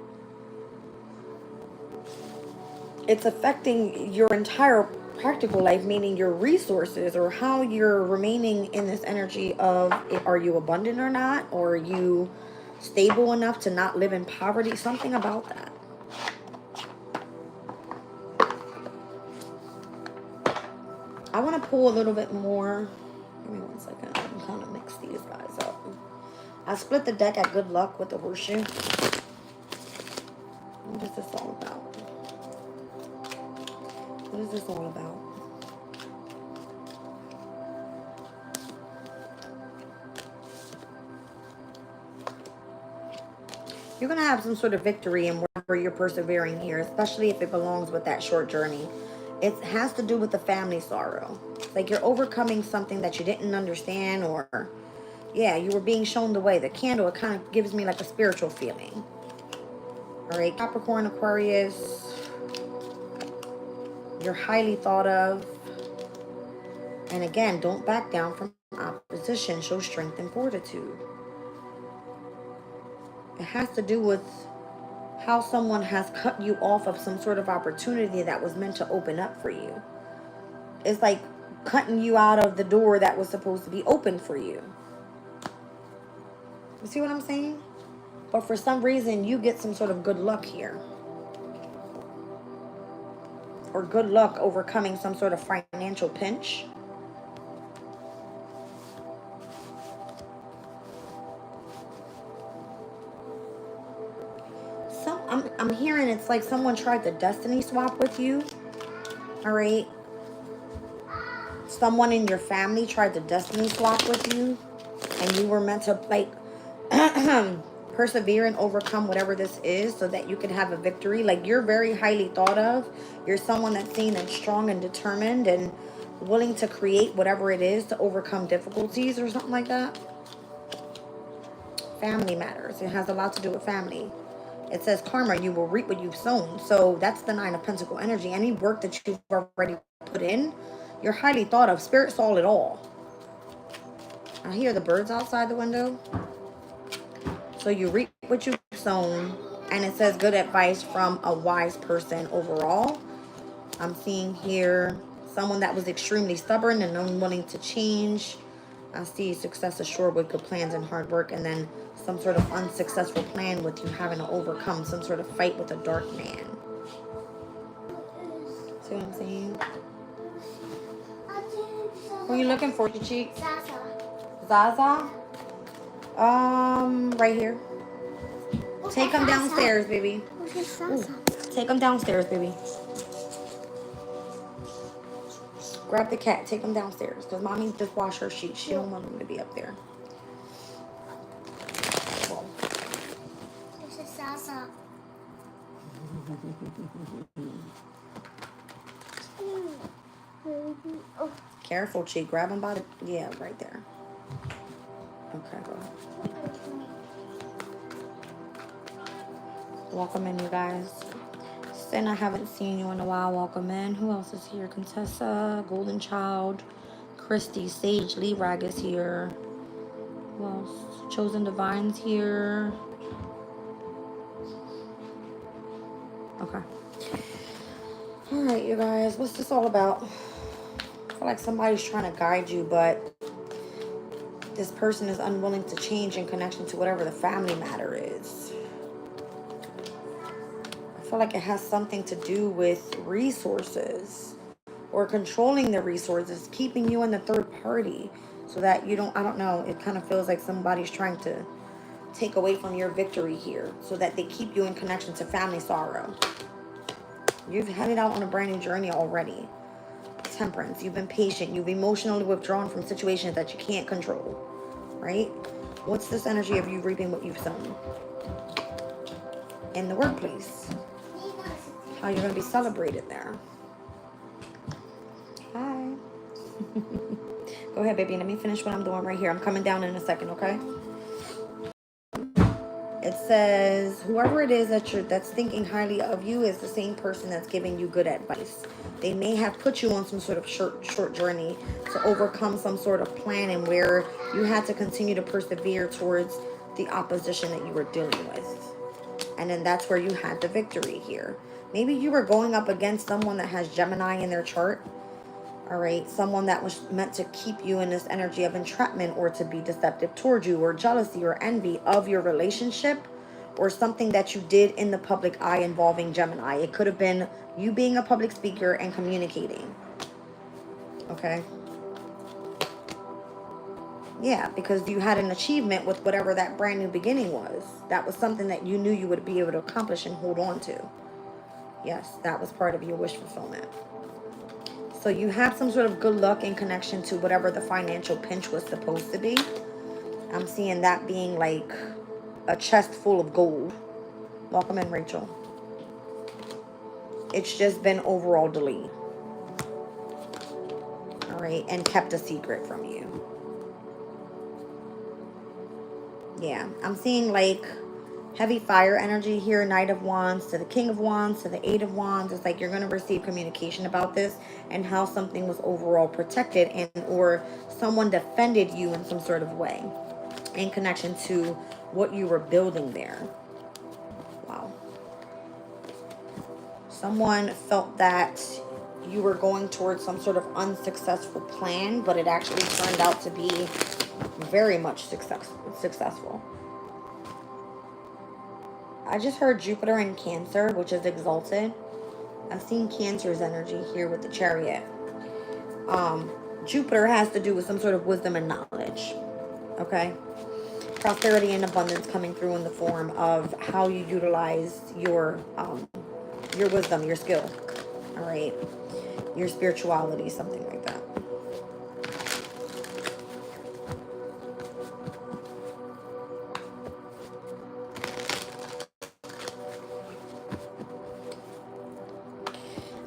It's affecting your entire practical life, meaning your resources or how you're remaining in this energy of, are you abundant or not? Or are you stable enough to not live in poverty? Something about that. I want to pull a little bit more. Give me 1 second. I'm kind of mix these guys up. I split the deck at Good Luck with the horseshoe. What is this all about? What is this all about? You're going to have some sort of victory in wherever you're persevering here, especially if it belongs with that short journey. It has to do with the family sorrow. Like you're overcoming something that you didn't understand, or, yeah, you were being shown the way. The candle, it kind of gives me like a spiritual feeling. All right, Capricorn, Aquarius. You're highly thought of. And again, don't back down from opposition. Show strength and fortitude. It has to do with how someone has cut you off of some sort of opportunity that was meant to open up for you. It's like cutting you out of the door that was supposed to be open for you. You see what I'm saying? But for some reason, you get some sort of good luck here. Or good luck overcoming some sort of financial pinch. I'm hearing it's like someone tried to destiny swap with you. All right. Someone in your family tried to destiny swap with you. And you were meant to like persevere and overcome whatever this is so that you can have a victory. Like, you're very highly thought of. You're someone that's seen and strong and determined and willing to create whatever it is to overcome difficulties or something like that. Family matters. It has a lot to do with family. It says karma, you will reap what you've sown. So that's the Nine of Pentacle energy. Any work that you've already put in, you're highly thought of. Spirit saw it all. I hear the birds outside the window. So you reap what you've sown. And it says good advice from a wise person overall. I'm seeing here someone that was extremely stubborn and unwilling to change. I see success assured with good plans and hard work, and then some sort of unsuccessful plan with you having to overcome some sort of fight with a dark man. See what I'm saying? Who are you looking for, Chichi? Zaza? Right here. Take him downstairs, baby. Ooh, take him downstairs, baby. Grab the cat, take him downstairs, because mommy just washed her sheets. She don't want him to be up there. Whoa. This is Sasa. Careful, Chi. Grab him by the... Yeah, right there. Okay, go ahead. Welcome in, you guys. Sin, I haven't seen you in a while. Welcome in. Who else is here? Contessa, Golden Child, Christy, Sage, Lee Rag is here. Who else? Chosen Divine's here. Okay. All right, you guys. What's this all about? I feel like somebody's trying to guide you, but this person is unwilling to change in connection to whatever the family matter is. I feel like it has something to do with resources or controlling the resources, keeping you in the third party so that you don't, I don't know, it kind of feels like somebody's trying to take away from your victory here so that they keep you in connection to family sorrow. You've headed out on a brand new journey already. Temperance, you've been patient, you've emotionally withdrawn from situations that you can't control, right? What's this energy of you reaping what you've sown? In the workplace. How you're going to be celebrated there. Hi. Go ahead, baby. Let me finish what I'm doing right here. I'm coming down in a second, okay? It says, whoever it is that's thinking highly of you is the same person that's giving you good advice. They may have put you on some sort of short journey to overcome some sort of plan and where you had to continue to persevere towards the opposition that you were dealing with. And then that's where you had the victory here. Maybe you were going up against someone that has Gemini in their chart. All right. Someone that was meant to keep you in this energy of entrapment or to be deceptive towards you or jealousy or envy of your relationship or something that you did in the public eye involving Gemini. It could have been you being a public speaker and communicating. Okay. Yeah, because you had an achievement with whatever that brand new beginning was. That was something that you knew you would be able to accomplish and hold on to. Yes, that was part of your wish fulfillment. So you have some sort of good luck in connection to whatever the financial pinch was supposed to be. I'm seeing that being like a chest full of gold. Welcome in, Rachel. It's just been overall deleted. All right, and kept a secret from you. Yeah, I'm seeing like heavy fire energy here, Knight of Wands to the King of Wands to the Eight of Wands. It's like you're going to receive communication about this and how something was overall protected and or someone defended you in some sort of way in connection to what you were building there. Wow. Someone felt that you were going towards some sort of unsuccessful plan, but it actually turned out to be very much successful. I just heard Jupiter in Cancer, which is exalted. I've seen Cancer's energy here with the Chariot. Jupiter has to do with some sort of wisdom and knowledge. Okay? Prosperity and abundance coming through in the form of how you utilize your wisdom, your skill. All right? Your spirituality, something like that.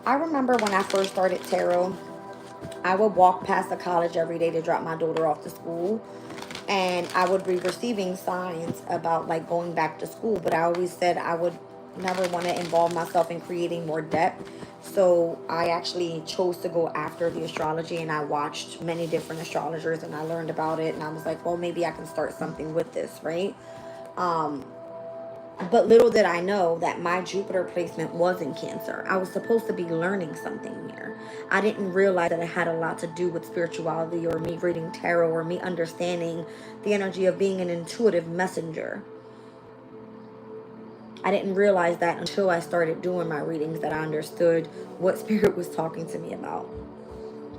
I remember when I first started tarot, I would walk past the college every day to drop my daughter off to school. And I would be receiving signs about like going back to school. But I always said I would never want to involve myself in creating more debt. So I actually chose to go after the astrology, and I watched many different astrologers and I learned about it. And I was like, well, maybe I can start something with this, right? But little did I know that my Jupiter placement was in Cancer. I was supposed to be learning something here. I didn't realize that it had a lot to do with spirituality or me reading tarot or me understanding the energy of being an intuitive messenger. I didn't realize that until I started doing my readings, that I understood what spirit was talking to me about.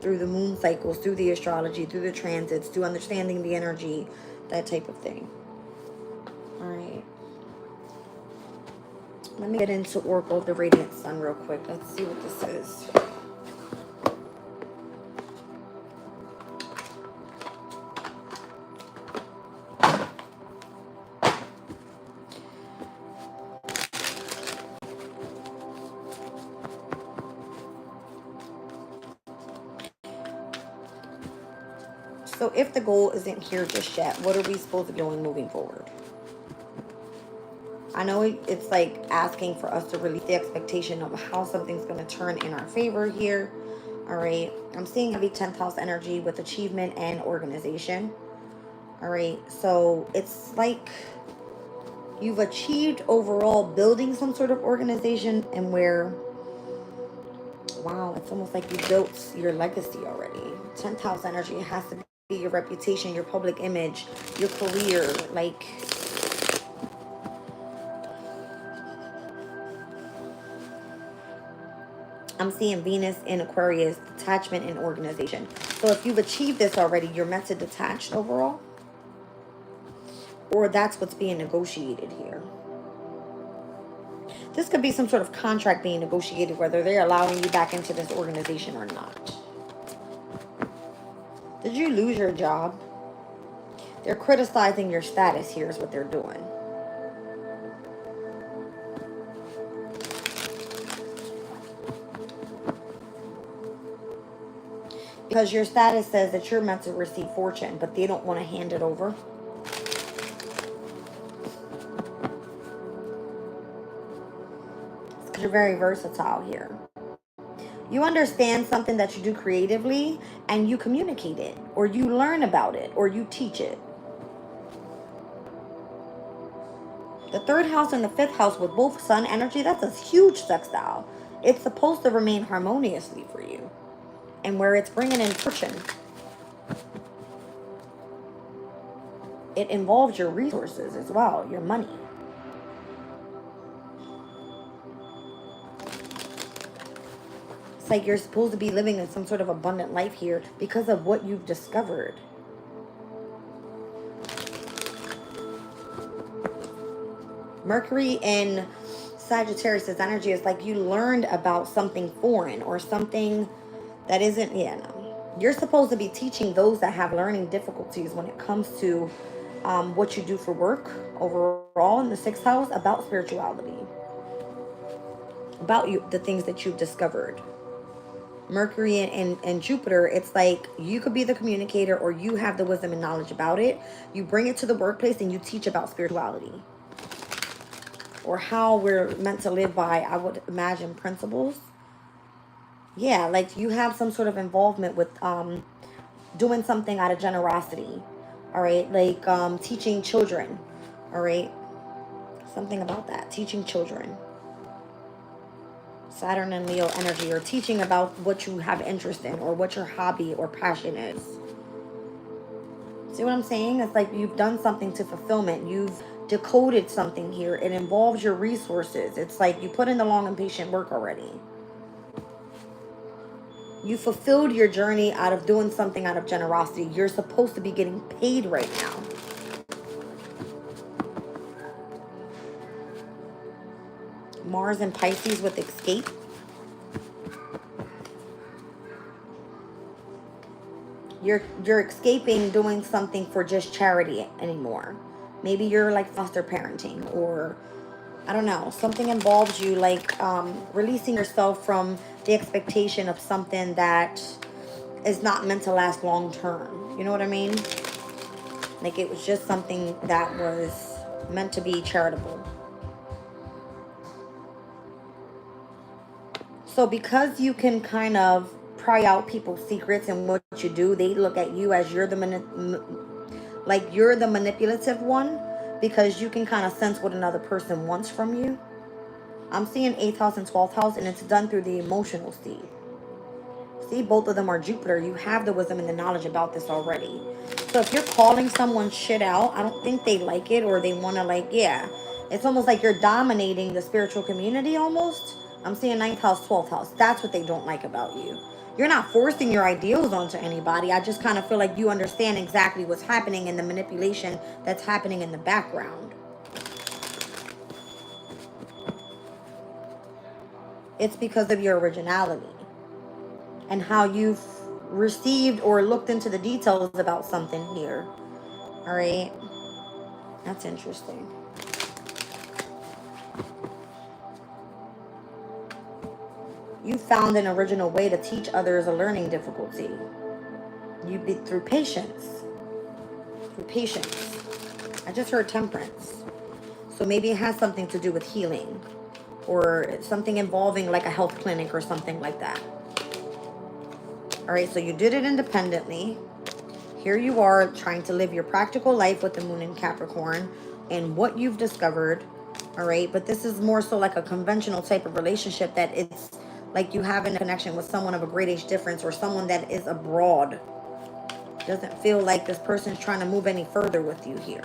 Through the moon cycles, through the astrology, through the transits, through understanding the energy, that type of thing. All right. Let me get into Oracle of the Radiant Sun real quick. Let's see what this is. So if the goal isn't here just yet, what are we supposed to be doing moving forward? I know it's like asking for us to release the expectation of how something's going to turn in our favor here. All right. I'm seeing heavy 10th house energy with achievement and organization. All right. So it's like you've achieved overall building some sort of organization, and where, wow, it's almost like you built your legacy already. 10th house energy has to be your reputation, your public image, your career, like... I'm seeing Venus in Aquarius, detachment and organization. So if you've achieved this already, you're meant to detach overall. Or that's what's being negotiated here. This could be some sort of contract being negotiated, whether they're allowing you back into this organization or not. Did you lose your job? They're criticizing your status here is what they're doing. Because your status says that you're meant to receive fortune, but they don't want to hand it over. It's because you're very versatile here. You understand something that you do creatively, and you communicate it, or you learn about it, or you teach it. The 3rd house and the 5th house with both sun energy, that's a huge sextile. It's supposed to remain harmoniously for you. And where it's bringing in fortune, it involves your resources as well, your money. It's like you're supposed to be living in some sort of abundant life here because of what you've discovered. Mercury in Sagittarius' energy is like you learned about something foreign or something that isn't, no. You're supposed to be teaching those that have learning difficulties when it comes to what you do for work overall in the 6th house, about spirituality, about you, the things that you've discovered. Mercury and Jupiter, it's like you could be the communicator, or you have the wisdom and knowledge about it. You bring it to the workplace and you teach about spirituality, or how we're meant to live by, I would imagine, principles. Yeah, like you have some sort of involvement with doing something out of generosity. All right, like teaching children. All right, something about that, teaching children. Saturn and Leo energy, or teaching about what you have interest in, or what your hobby or passion is. See what I'm saying? It's like you've done something to fulfillment. You've decoded something here. It involves your resources. It's like you put in the long and patient work already. You fulfilled your journey out of doing something out of generosity. You're supposed to be getting paid right now. Mars and Pisces with escape. You're escaping doing something for just charity anymore. Maybe you're like foster parenting, or I don't know, something involves you like releasing yourself from the expectation of something that is not meant to last long term. You know what I mean? Like it was just something that was meant to be charitable. So because you can kind of pry out people's secrets and what you do, they look at you as you're you're the manipulative one, because you can kind of sense what another person wants from you. I'm seeing 8th house and 12th house, and it's done through the emotional seed. See, both of them are Jupiter. You have the wisdom and the knowledge about this already. So if you're calling someone shit out, I don't think they like it, or they want to yeah. It's almost like you're dominating the spiritual community almost. I'm seeing 9th house, 12th house. That's what they don't like about you. You're not forcing your ideals onto anybody. I just kind of feel like you understand exactly what's happening and the manipulation that's happening in the background. It's because of your originality and how you've received or looked into the details about something here. All right. That's interesting. You found an original way to teach others a learning difficulty. You be through patience. Through patience. I just heard temperance. So maybe it has something to do with healing, or something involving like a health clinic or something like that. All right, so you did it independently. Here you are trying to live your practical life with the moon in Capricorn and what you've discovered. All right, but this is more so like a conventional type of relationship, that it's like you have a connection with someone of a great age difference, or someone that is abroad. Doesn't feel like this person's trying to move any further with you here.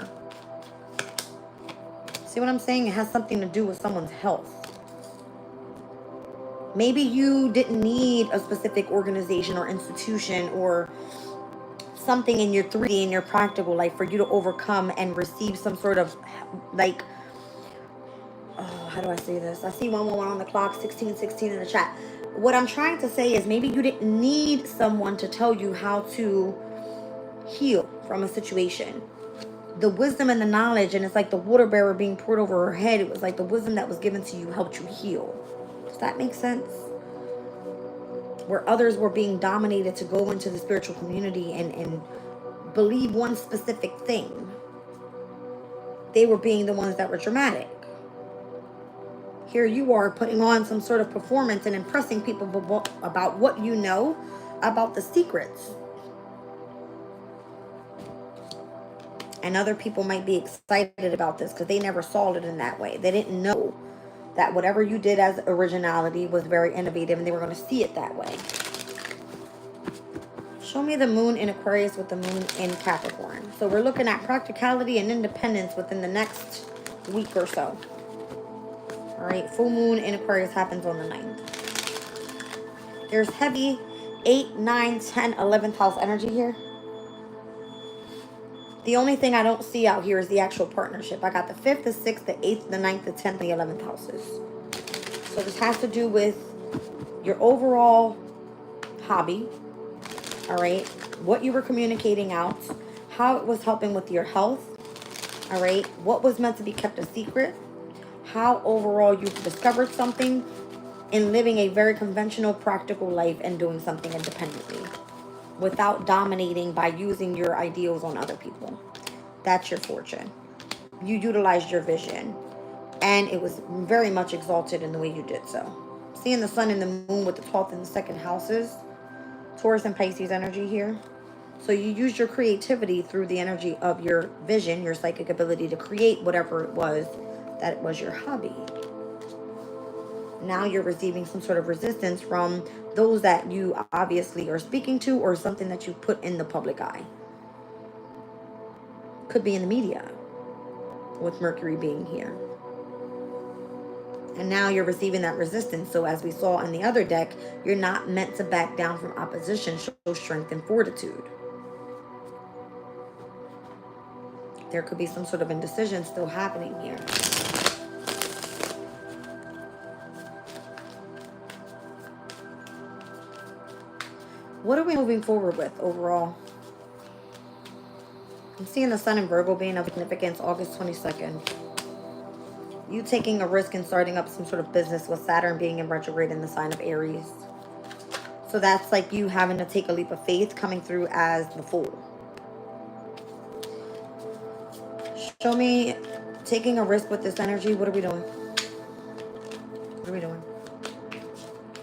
See what I'm saying? It has something to do with someone's health. Maybe you didn't need a specific organization or institution or something in your 3D, in your practical life, for you to overcome and receive some sort of like, oh, how do I say this? I see 111 on the clock, 1616 in the chat. What I'm trying to say is maybe you didn't need someone to tell you how to heal from a situation. The wisdom and the knowledge, and it's like the water bearer being poured over her head. It was like the wisdom that was given to you helped you heal. Does that make sense? Where others were being dominated to go into the spiritual community and believe one specific thing. They were being the ones that were dramatic. Here you are putting on some sort of performance and impressing people about what you know about the secrets. And other people might be excited about this because they never saw it in that way. They didn't know that whatever you did as originality was very innovative, and they were going to see it that way. Show me the moon in Aquarius with the moon in Capricorn. So we're looking at practicality and independence within the next week or so. All right, full moon in Aquarius happens on the 9th. There's heavy 8, 9, 10, 11th house energy here. The only thing I don't see out here is the actual partnership. I got the 5th, the 6th, the 8th, the 9th, the 10th, the 11th houses. So this has to do with your overall hobby. All right, what you were communicating out, how it was helping with your health. All right, what was meant to be kept a secret, how overall you've discovered something in living a very conventional, practical life and doing something independently without dominating by using your ideals on other people. That's your fortune. You utilized your vision, and it was very much exalted in the way you did so. Seeing the sun and the moon with the 12th and the 2nd houses, Taurus and Pisces energy here. So you used your creativity through the energy of your vision, your psychic ability to create whatever it was that was your hobby. Now you're receiving some sort of resistance from those that you obviously are speaking to, or something that you put in the public eye. Could be in the media, with Mercury being here. And now you're receiving that resistance. So as we saw in the other deck, you're not meant to back down from opposition. Show strength and fortitude. There could be some sort of indecision still happening here. What are we moving forward with overall? I'm seeing the sun in Virgo being of significance August 22nd. You taking a risk and starting up some sort of business with Saturn being in retrograde in the sign of Aries. So that's like you having to take a leap of faith, coming through as the Fool. Show me taking a risk with this energy. What are we doing? What are we doing?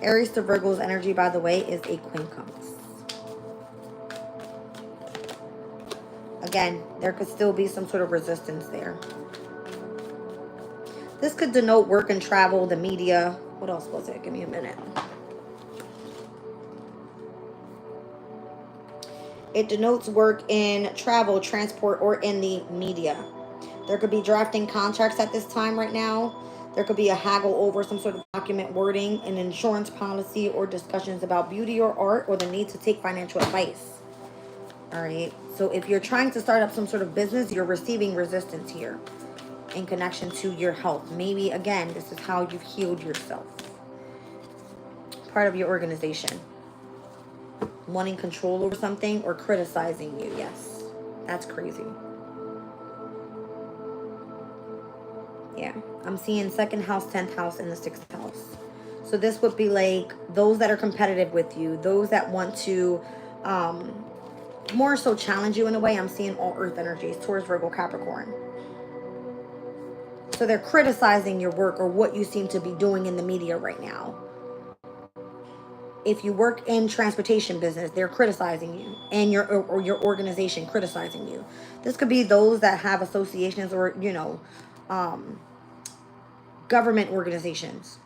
Aries to Virgo's energy, by the way, is a quincunx. Again, there could still be some sort of resistance there. This could denote work and travel, the media. What else was it? Give me a minute. It denotes work in travel, transport, or in the media. There could be drafting contracts at this time right now. There could be a haggle over some sort of document wording, an insurance policy, or discussions about beauty or art, or the need to take financial advice. All right. So if you're trying to start up some sort of business, you're receiving resistance here in connection to your health. Maybe, again, this is how you've healed yourself. Part of your organization. Wanting control over something or criticizing you. Yes. That's crazy. Yeah. I'm seeing 2nd house, 10th house, and the 6th house. So this would be like those that are competitive with you. Those that want to more so challenge you in a way. I'm seeing all earth energies. Taurus, Virgo, Capricorn. So they're criticizing your work or what you seem to be doing in the media right now. If you work in transportation business, they're criticizing you, and your organization criticizing you. This could be those that have associations or, you know, government organizations,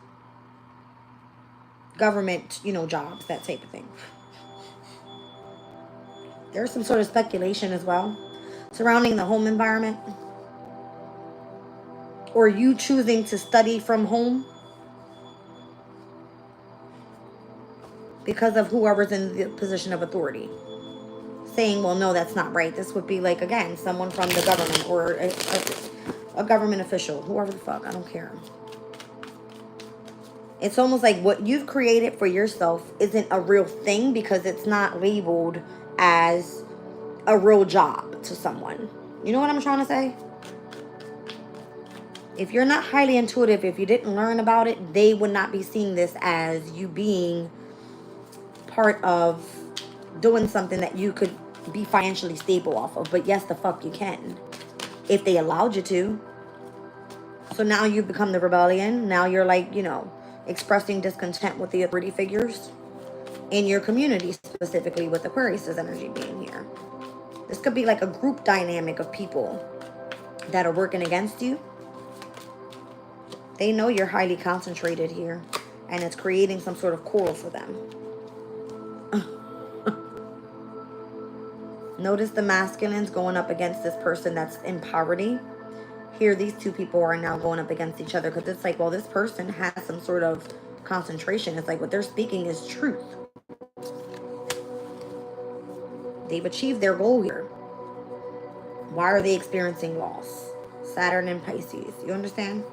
government, you know, jobs, that type of thing. There's some sort of speculation as well surrounding the home environment, or you choosing to study from home because of whoever's in the position of authority, saying, well, no, that's not right. This would be like, again, someone from the government or a government official, whoever the fuck, I don't care. It's almost like what you've created for yourself isn't a real thing because it's not labeled as a real job to someone. You know what I'm trying to say? If you're not highly intuitive, if you didn't learn about it, they would not be seeing this as you being part of doing something that you could be financially stable off of. But yes, the fuck you can, if they allowed you to. So now you've become the rebellion. Now you're like, you know, expressing discontent with the authority figures in your community, specifically with Aquarius's energy being here. This could be like a group dynamic of people that are working against you. They know you're highly concentrated here, and it's creating some sort of quarrel for them. Notice the masculines going up against this person that's in poverty. Here, these two people are now going up against each other because it's like, well, this person has some sort of concentration. It's like what they're speaking is truth. They've achieved their goal here. Why are they experiencing loss? Saturn and Pisces. You understand?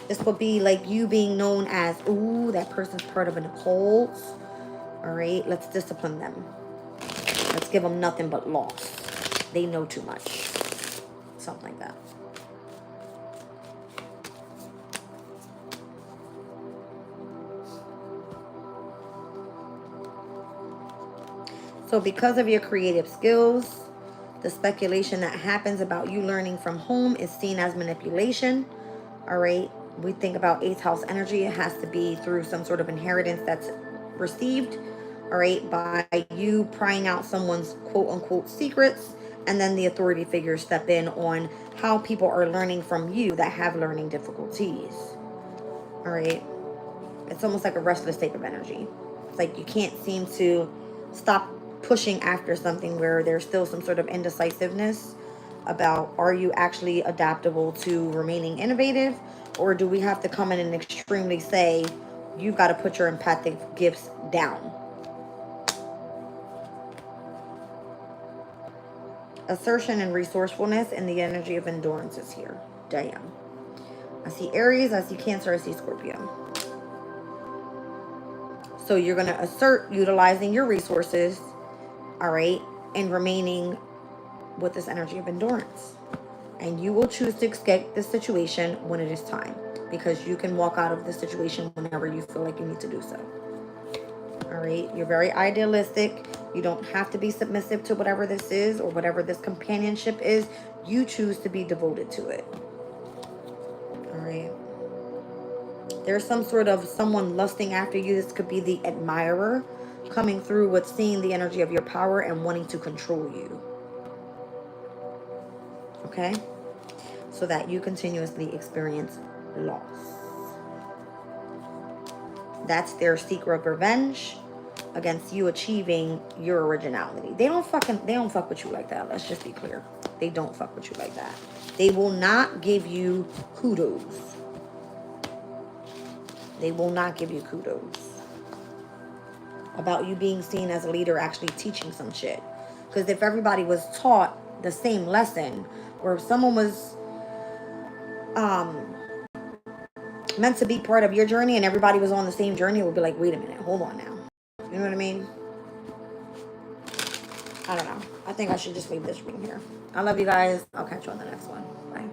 This would be like you being known as, ooh, that person's part of an occult. All right, let's discipline them. Let's give them nothing but loss. They know too much. Something like that. So because of your creative skills, the speculation that happens about you learning from home is seen as manipulation. All right. We think about 8th house energy. It has to be through some sort of inheritance that's received. All right. By you prying out someone's quote unquote secrets. And then the authority figures step in on how people are learning from you that have learning difficulties. All right. It's almost like a restless type of energy. It's like you can't seem to stop pushing after something where there's still some sort of indecisiveness about, are you actually adaptable to remaining innovative? Or do we have to come in and extremely say, you've got to put your empathic gifts down? Assertion and resourcefulness and the energy of endurance is here. Damn. I see Aries, I see Cancer, I see Scorpio. So you're going to assert utilizing your resources, all right, and remaining with this energy of endurance. And you will choose to escape this situation when it is time, because you can walk out of this situation whenever you feel like you need to do so. All right. You're very idealistic. You don't have to be submissive to whatever this is or whatever this companionship is. You choose to be devoted to it. All right. There's some sort of someone lusting after you. This could be the admirer coming through with seeing the energy of your power and wanting to control you. Okay? So that you continuously experience loss. That's their secret of revenge against you achieving your originality. They don't fuck with you like that. Let's just be clear. They don't fuck with you like that. They will not give you kudos. They will not give you kudos about you being seen as a leader, actually teaching some shit. Because if everybody was taught the same lesson, or if someone was meant to be part of your journey and everybody was on the same journey, it would be like, wait a minute, hold on now. You know what I mean? I don't know. I think I should just leave this reading here. I love you guys. I'll catch you on the next one. Bye.